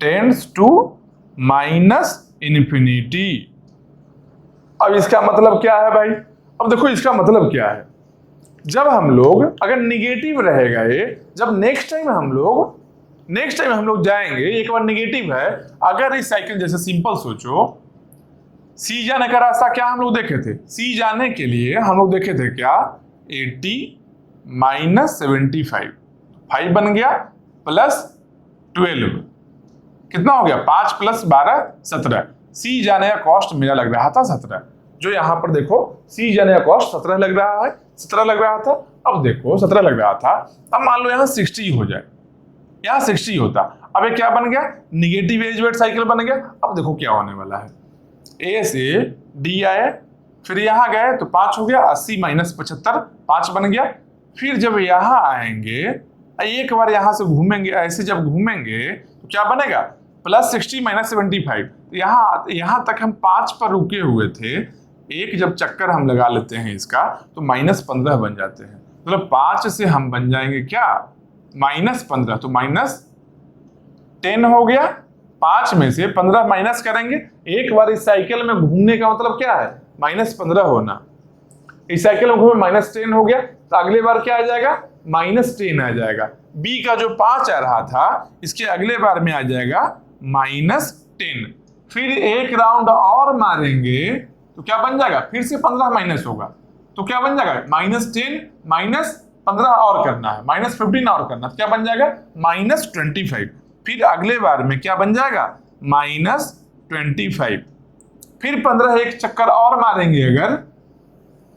S1: tends to -infinity. अब इसका मतलब क्या है भाई, अब देखो इसका मतलब क्या है, जब हम लोग अगर निगेटिव रहेगा ये, जब नेक्स्ट टाइम हम लोग जाएंगे, एक बार निगेटिव है, अगर इस साइकिल जैसे सिंपल सोचो, सी जाने का रास्ता क्या हम लोग देखे थे, सी जाने के लिए हम लोग देखे थे क्या, 80 -75, 5 बन गया, +12 कितना हो गया, 5 + 12 17। सी जाने का कॉस्ट मेरा लग रहा था 17, जो यहां पर देखो सी जाने का कॉस्ट 17 लग रहा है, 17 लग रहा था। अब देखो 17 लग रहा था, अब मान लो यहां 60 हो जाए, यहां 60 होता, अब ये क्या बन गया, निगेटिव एज वेट साइकिल बन गया। अब देखो क्या होने वाला है, ए से डी आए, फिर यहां गए तो 5 हो गया, 80 - 75 5 बन गया। फिर जब यहां आएंगे, एक बार यहां से घूमेंगे, ऐसे जब घूमेंगे तो क्या बनेगा, +60 - 75। यहां तक हम 5 पर रुके हुए थे, एक जब चक्कर हम लगा लेते हैं इसका तो -15 बन जाते हैं। मतलब 5 से हम बन जाएंगे क्या, -15, तो -10 हो गया। 5 में से 15 माइनस करेंगे, एक बार इस साइकिल में घूमने का मतलब क्या है, -15 होना। इस साइकिल में घूमे -10 हो गया, तो अगले बार क्या आ जाएगा, -10 आ जाएगा। बी का जो 5 आ रहा था इसके अगले बार में आ जाएगा -10। फिर एक राउंड और मारेंगे तो क्या बन जाएगा, फिर से 15 माइनस होगा, तो क्या बन जाएगा, -10 -15 और करना है, -15 और करना है, क्या बन जाएगा, -25। फिर अगले बार में क्या बन जाएगा, -25। फिर 15 एक चक्कर और मारेंगे। अगर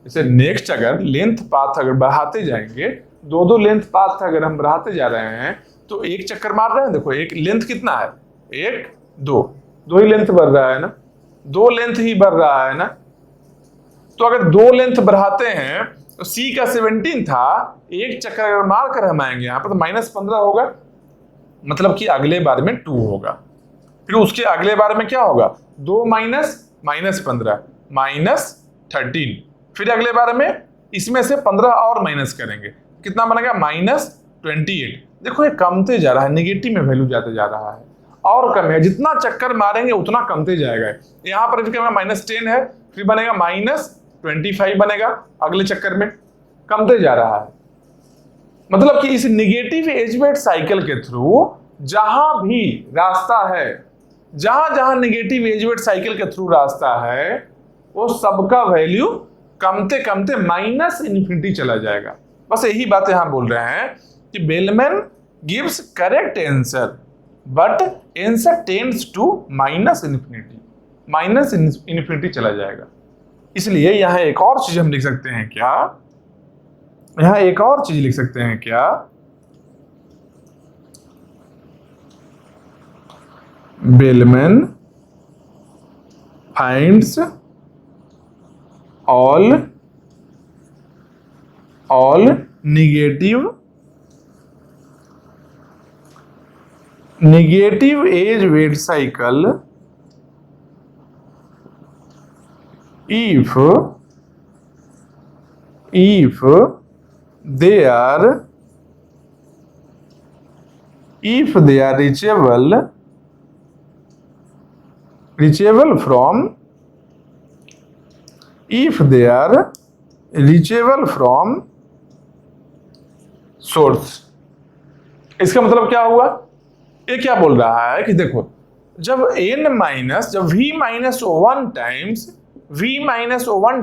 S1: जैसे नेक्स्ट अगर लेंथ पाथ अगर बढ़ाते जाएंगे, दो लेंथ पाथ अगर हम बढ़ाते जा रहे हैं तो एक चक्कर मार रहे हैं, देखो एक लेंथ कितना है, 1 2 ही लेंथ बढ़ रहा है ना, 2 लेंथ ही बढ़ रहा है ना। तो अगर 2 लेंथ बढ़ाते हैं तो सी का 17 था, एक चक्कर अगर मार कर हम आएंगे यहाँ पर तो -15 होगा, मतलब कि अगले बार में 2 होगा। फिर उसके अगले बार में क्या होगा, 2 -15 -13। फिर अगले बार में इसमें से 15 और माइनस करेंगे, कितना बनेगा, -28। देखो ये कमते जा रहा है, नेगेटिव में वैल्यू जाते जा रहा है और कम है, जितना चक्कर मारेंगे उतना कमते जाएगा। यहाँ पर -10 है, फिर बनेगा -25 बनेगा, अगले चक्कर में कमते जा रहा है। मतलब कि इस निगेटिव एज वेट साइकिल के थ्रू जहां भी रास्ता है, जहां निगेटिव एज वेट साइकिल के थ्रू रास्ता है, वो सबका वैल्यू कमते कमते -इन्फिनिटी चला जाएगा। बस यही बात यहां बोल रहे हैं कि Bellman gives correct answer but answer tends to -infinity चला जाएगा। इसलिए यहां एक और चीज हम लिख सकते हैं क्या, यहां एक और चीज लिख सकते हैं क्या, Bellman finds all negative age weight cycle if they are reachable from source. इसका मतलब क्या हुआ, ये क्या बोल रहा है कि देखो जब जब v-1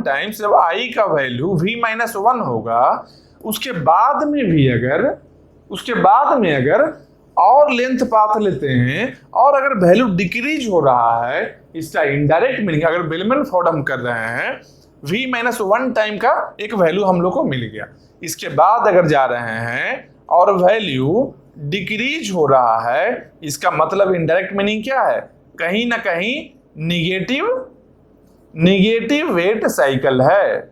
S1: टाइम्स जब i का वैल्यू v-1 होगा, उसके बाद में अगर और लेंथ पाथ लेते हैं और अगर वैल्यू डिक्रीज हो रहा है, इसका इनडायरेक्ट मीनिंग अगर बेलमैन फोर्ड हम कर रहे हैं, v-1 टाइम का एक वैल्यू हम लोग को मिल गया, इसके बाद अगर जा रहे हैं और वैल्यू डिक्रीज हो रहा है, इसका मतलब इनडायरेक्ट मीनिंग क्या है, कहीं ना कहीं निगेटिव वेट साइकिल है,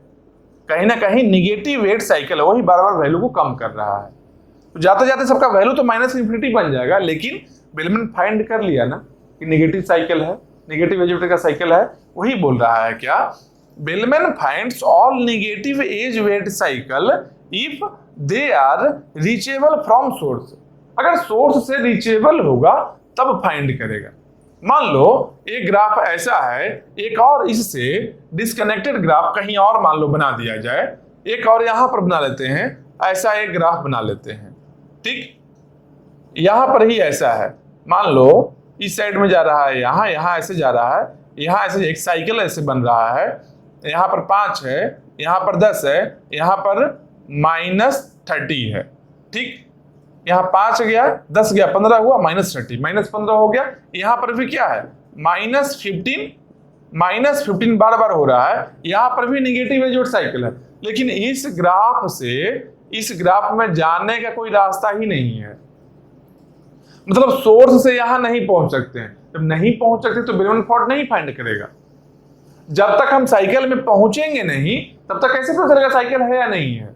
S1: कहीं ना कहीं निगेटिव वेट साइकिल है, वही बार बार वैल्यू को कम कर रहा है। तो जाते जाते सबका वैल्यू तो -इन्फिनिटी बन जाएगा, लेकिन बेलमैन फाइंड कर लिया ना कि निगेटिव साइकिल है, निगेटिव एज वेट का साइकिल है, वही बोल रहा है क्या, Bellman finds all negative edge weight cycle if they are reachable from source. अगर सोर्स से रीचेबल होगा तब फाइंड करेगा। मान लो एक ग्राफ ऐसा है, एक और इससे डिस्कनेक्टेड ग्राफ कहीं और मान लो बना दिया जाए, एक और यहां पर बना लेते हैं, ऐसा एक ग्राफ बना लेते हैं, ठीक, यहां पर ही ऐसा है, मान लो इस साइड में जा रहा है, यहां ऐसे जा रहा है, यहां ऐसे एक साइकिल ऐसे बन रहा है, यहां पर 5 है, यहां पर 10 है, यहां पर -30 है, ठीक, यहां 5 गया, 10 गया, 15 हुआ, -30 -15 हो गया, यहां पर भी क्या है, -15 बार बार हो रहा है, यहां पर भी निगेटिव एज वेट साइकिल है, लेकिन इस ग्राफ से इस ग्राफ में जाने का कोई रास्ता ही नहीं है, मतलब सोर्स से यहां नहीं पहुंच सकते हैं। जब नहीं पहुंच सकते तो बेलमैन फोर्ड नहीं फाइंड करेगा। जब तक हम साइकिल में पहुंचेंगे नहीं तब तक कैसे पता चलेगा साइकिल है या नहीं है,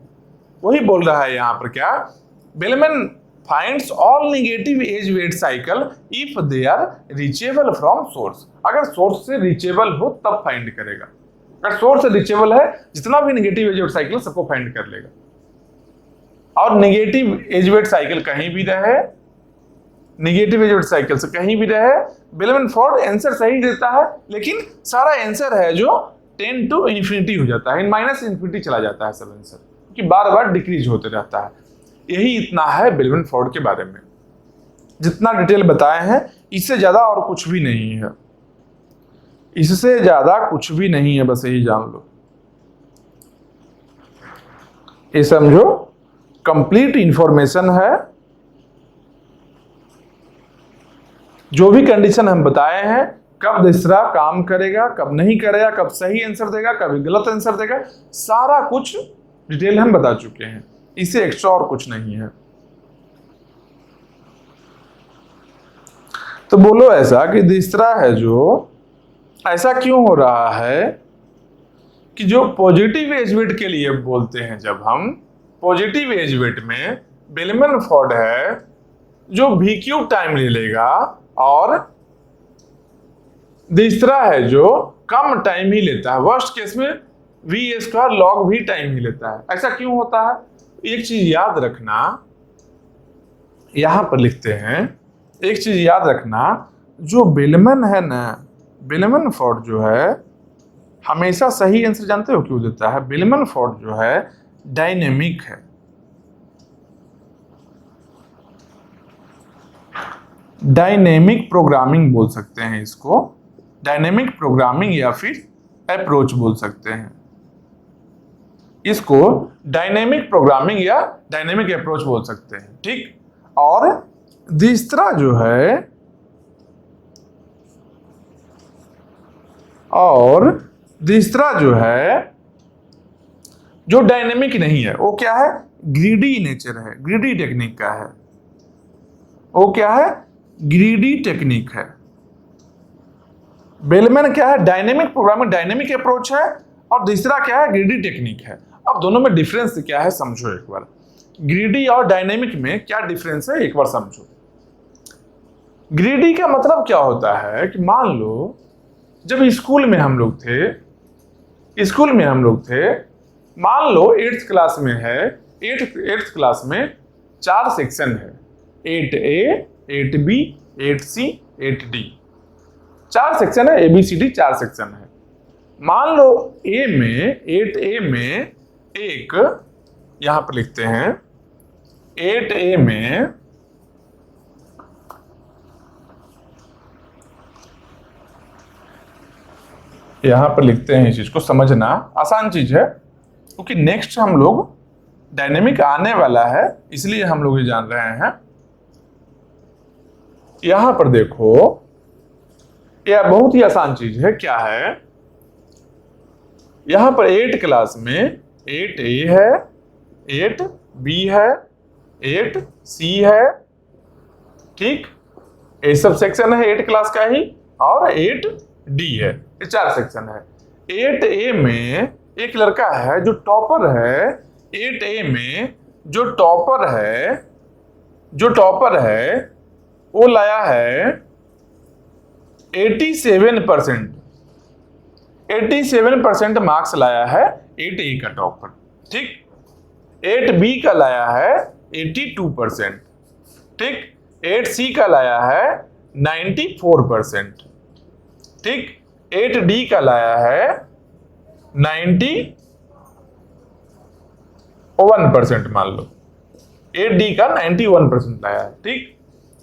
S1: वही बोल रहा है यहां पर क्या, Bellman finds all negative edge weight cycle if they are reachable from source. अगर सोर्स से रीचेबल हो तब फाइंड करेगा। अगर सोर्स रीचेबल है, जितना भी नेगेटिव एज वेट साइकिल सबको फाइंड कर लेगा। और नेगेटिव एज वेट साइकिल कहीं भी रहे, नेगेटिव एज वेट साइकिल से कहीं भी रहे, बेलमैन फोर्ड आंसर सही देता है, लेकिन सारा आंसर है जो 10 टू इन्फिनिटी हो जाता है, माइनस इन्फिनिटी चला जाता है सब आंसर, कि बार बार डिक्रीज होते रहता है। यही इतना है बेलमैन फोर्ड के बारे में, जितना डिटेल बताए हैं इससे ज्यादा और कुछ भी नहीं है, इससे ज्यादा कुछ भी नहीं है, बस यही जान लो। ये समझो कंप्लीट इंफॉर्मेशन है। जो भी कंडीशन हम बताए हैं, कब दूसरा काम करेगा, कब नहीं करेगा, कब सही आंसर देगा, कब गलत आंसर देगा, सारा कुछ डिटेल हम बता चुके हैं, इससे एक्स्ट्रा और कुछ नहीं है। तो बोलो ऐसा कि दूसरा है जो ऐसा क्यों हो रहा है कि जो पॉजिटिव एज वेट के लिए बोलते हैं, जब हम पॉजिटिव एज वेट में बेलमैन फोर्ड है जो v क्यूब टाइम ले लेगा, और दूसरा है जो कम टाइम ही लेता है, वर्स्ट केस में v square log v time ही लेता है। ऐसा क्यों होता है? एक चीज याद रखना, यहां पर लिखते हैं, एक चीज याद रखना, जो बेलमैन है ना, बेलमैन फोर्ड जो है हमेशा सही आंसर जानते हो क्यों देता है? बेलमैन फोर्ड जो है डायनेमिक है, डायनेमिक प्रोग्रामिंग बोल सकते हैं इसको, डायनेमिक प्रोग्रामिंग या फिर अप्रोच बोल सकते हैं इसको, डायनेमिक प्रोग्रामिंग या डायनेमिक अप्रोच बोल सकते हैं, ठीक। और दूसरा जो है, और दूसरा जो है जो डायनेमिक नहीं है, वो क्या है? ग्रीडी नेचर है, ग्रीडी टेक्निक का है। वो क्या है? ग्रीडी टेक्निक है। बेलमैन क्या है? डायनेमिक प्रोग्रामिंग, डायनेमिक अप्रोच है, और दूसरा क्या है? ग्रीडी टेक्निक है। अब दोनों में डिफरेंस क्या है समझो एक बार, ग्रीडी और डायनेमिक में क्या डिफरेंस है एक बार समझो। ग्रीडी का मतलब क्या होता है कि मान लो जब स्कूल में हम लोग थे, मान लो 8th क्लास में है, 8th क्लास में 4 सेक्शन है, 8A, 8B, 8C, 8D, 4 section है, ABCD 4 सेक्शन है। मान लो A में, 8A में एक, यहां पर लिखते हैं 8A में यहां पर लिखते हैं, इस चीज को समझना आसान चीज है, क्योंकि नेक्स्ट हम लोग डायनेमिक आने वाला है, इसलिए हम लोग ये जान रहे हैं। यहां पर देखो, यह बहुत ही आसान चीज है, क्या है? यहां पर 8 क्लास में 8A है, 8B है, 8C है, ठीक, ये सब सेक्शन है 8 क्लास का ही, और 8D है, ये 4 सेक्शन है। 8A में एक लड़का है जो टॉपर है, 8A में जो टॉपर है वो लाया है 87%, 87% मार्क्स लाया है 8A का टॉपर, ठीक। 8B का लाया है 82%, ठीक। 8C का लाया है 94%, ठीक। 8D का लाया है 91% मान लो, 8D का 91% लाया है, ठीक।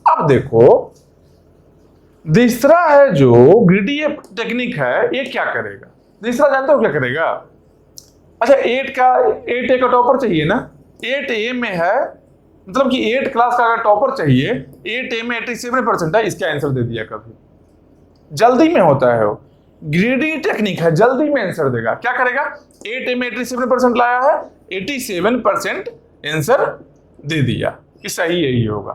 S1: अब देखो दूसरा है जो ग्रीडी टेक्निक है, ये क्या करेगा? दूसरा जानते हो क्या करेगा? अच्छा 8A का टॉपर चाहिए ना, 8A में है, मतलब कि 8 क्लास का अगर टॉपर चाहिए, 8A में 87% है, इसका आंसर दे दिया। कभी जल्दी में होता है वो, ग्रीडी टेक्निक है, जल्दी में आंसर देगा। क्या करेगा? 8A में 87% लाया है, 87% आंसर दे दिया कि सही यही होगा।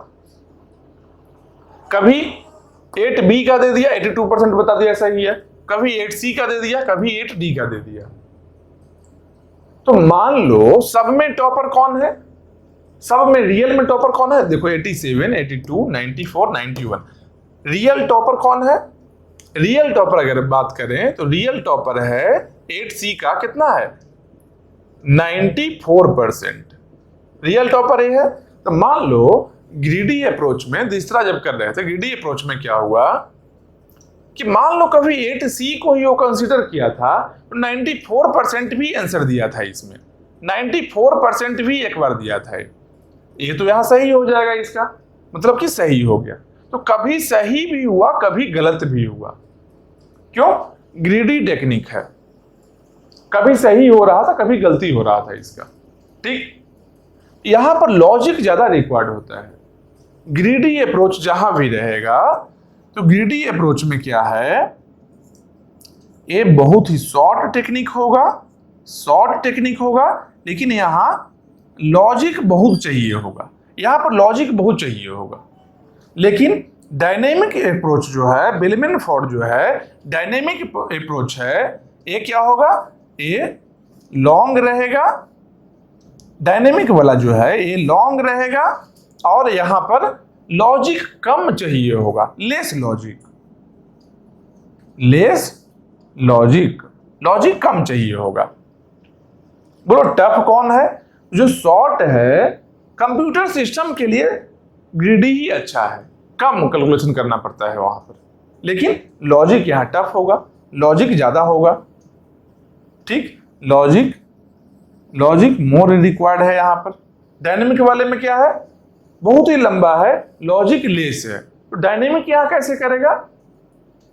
S1: कभी 8B का दे दिया, 82% बता दिया सही है, कभी 8C का दे दिया, कभी 8D का दे दिया। तो मान लो सब में टॉपर कौन है, सब में रियल में टॉपर कौन है? देखो 87, 82, 94, 91, रियल टॉपर कौन है? रियल टॉपर अगर बात करें तो रियल टॉपर है 8C का कितना है 94%। रियल टॉपर ये है। तो मान लो ग्रीडी अप्रोच में तीसरा जब कर रहे थे, ग्रीडी अप्रोच में क्या हुआ कि मान लो कभी 8C को ही वो कंसीडर किया था तो 94% भी आंसर दिया था इसमें, 94% भी एक बार दिया था। ये तो यहां सही हो जाएगा, इसका मतलब कि सही हो गया। तो कभी सही भी हुआ कभी गलत भी हुआ, क्यों? ग्रीडी टेक्निक है, कभी सही हो रहा था कभी गलती हो रहा था इसका। ठीक, यहां पर लॉजिक ज्यादा रिक्वायर्ड होता है। ग्रीडी अप्रोच जहां भी रहेगा तो ग्रीडी अप्रोच में क्या है, ये बहुत ही शॉर्ट टेक्निक होगा, लेकिन यहां लॉजिक बहुत चाहिए होगा, यहां पर लॉजिक बहुत चाहिए होगा। लेकिन डायनेमिक अप्रोच जो है, बेलमैन फोर्ड जो है डायनेमिक अप्रोच है, ये क्या होगा, ये लॉन्ग रहेगा। डायनेमिक वाला जो है ये लॉन्ग रहेगा और यहां पर लॉजिक कम चाहिए होगा, लेस लॉजिक कम चाहिए होगा। बोलो टफ कौन है? जो शॉर्ट है कंप्यूटर सिस्टम के लिए ग्रीडी ही अच्छा है, कम कैलकुलेशन करना पड़ता है वहां पर, लेकिन लॉजिक यहां टफ होगा, लॉजिक ज्यादा होगा। ठीक, लॉजिक मोर रिक्वायर्ड है यहां पर। डायनेमिक वाले में क्या है, बहुत ही लंबा है, लॉजिक लेस है। तो डायनेमिक यहां कैसे करेगा,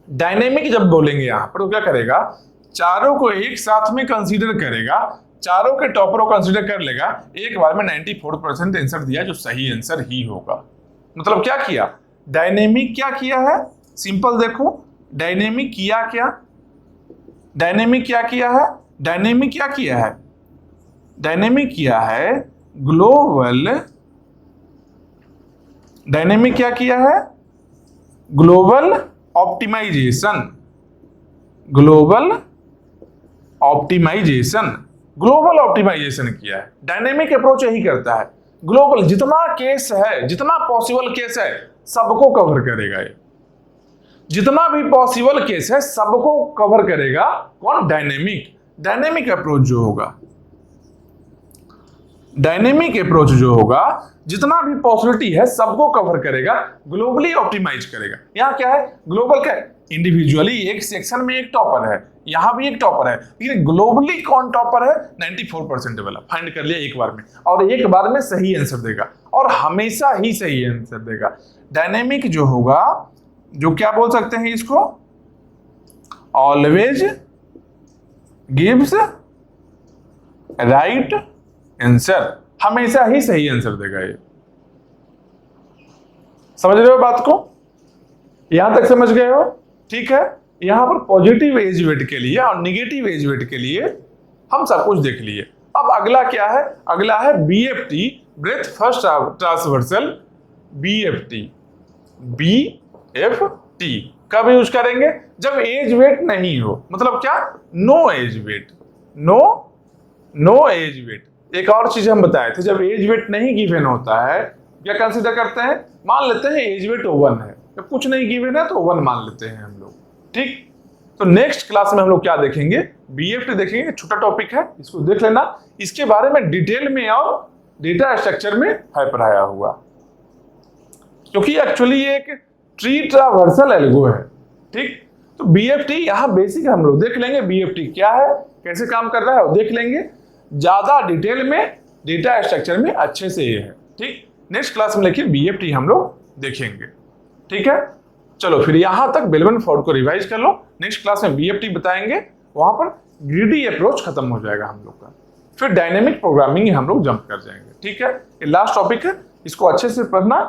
S1: डायनेमिक जब बोलेंगे यहां पर तो क्या करेगा, चारों को एक साथ में कंसीडर करेगा, चारों के टॉपर को कंसीडर कर लेगा, एक बार में 94% आंसर दिया जो सही आंसर ही होगा। मतलब क्या किया, डायनेमिक क्या किया है, सिंपल देखो, डायनेमिक क्या किया है, डायनेमिक क्या किया है ग्लोबल, डायनेमिक क्या किया है, ग्लोबल ऑप्टिमाइजेशन किया है। डायनेमिक अप्रोच यही करता है, ग्लोबल जितना केस है, जितना पॉसिबल केस है सबको कवर करेगा। ये जितना भी पॉसिबल केस है सबको कवर करेगा। कौन? डायनेमिक अप्रोच जो होगा जितना भी पॉसिबिलिटी है सबको कवर करेगा, ग्लोबली ऑप्टिमाइज करेगा। यहाँ क्या है, ग्लोबल क्या है, इंडिविजुअली एक सेक्शन में एक टॉपर है, यहां भी एक टॉपर है, लेकिन ग्लोबली कौन टॉपर है, 94% वाला फाइंड कर लिया एक बार में, और एक बार में सही आंसर देगा और हमेशा ही सही आंसर देगा। डायनेमिक जो होगा, जो क्या बोल सकते हैं इसको, ऑलवेज गिव्स राइट आंसर, हमेशा ही सही आंसर देगा। ये समझ रहे हो बात को, यहां तक समझ गए हो? ठीक है, यहां पर पॉजिटिव एज वेट के लिए और निगेटिव एज वेट के लिए हम सब कुछ देख लिए। अब अगला क्या है, अगला है BFT, breath first transversal. BFT कब यूज करेंगे, जब एज वेट नहीं हो, मतलब क्या, नो एज वेट। एक और चीज हम बताए थे, जब एज वेट नहीं गिवन होता है क्या कंसीडर करते हैं, मान लेते हैं एज वेट 1 है, जब कुछ नहीं गिवन है तो 1 मान लेते हैं हम लोग। ठीक, तो नेक्स्ट क्लास में हम लोग क्या देखेंगे, बीएफटी देखेंगे, छोटा टॉपिक है, इसको देख लेना। इसके बारे में डिटेल में और डेटा स्ट्रक्चर में है पढ़ाया हुआ, क्योंकि एक्चुअली ये एक ट्री ट्रावर्सल एल्गो है। ठीक, तो बीएफटी यहां बेसिक हम लोग देख लेंगे, बीएफटी क्या है, कैसे काम कर रहा है, वो देख लेंगे। ज्यादा डिटेल में डेटा स्ट्रक्चर में अच्छे से ये है। ठीक, नेक्स्ट क्लास में लेकिन बीएफटी हम लोग देखेंगे। ठीक है, चलो फिर यहां तक बेलमैन फोर्ड को रिवाइज कर लो, नेक्स्ट क्लास में बीएफटी बताएंगे, वहां पर ग्रीडी अप्रोच खत्म हो जाएगा हम लोग का, फिर डायनेमिक प्रोग्रामिंग हम लोग जंप कर जाएंगे। ठीक है, ये लास्ट टॉपिक है, इसको अच्छे से पढ़ना।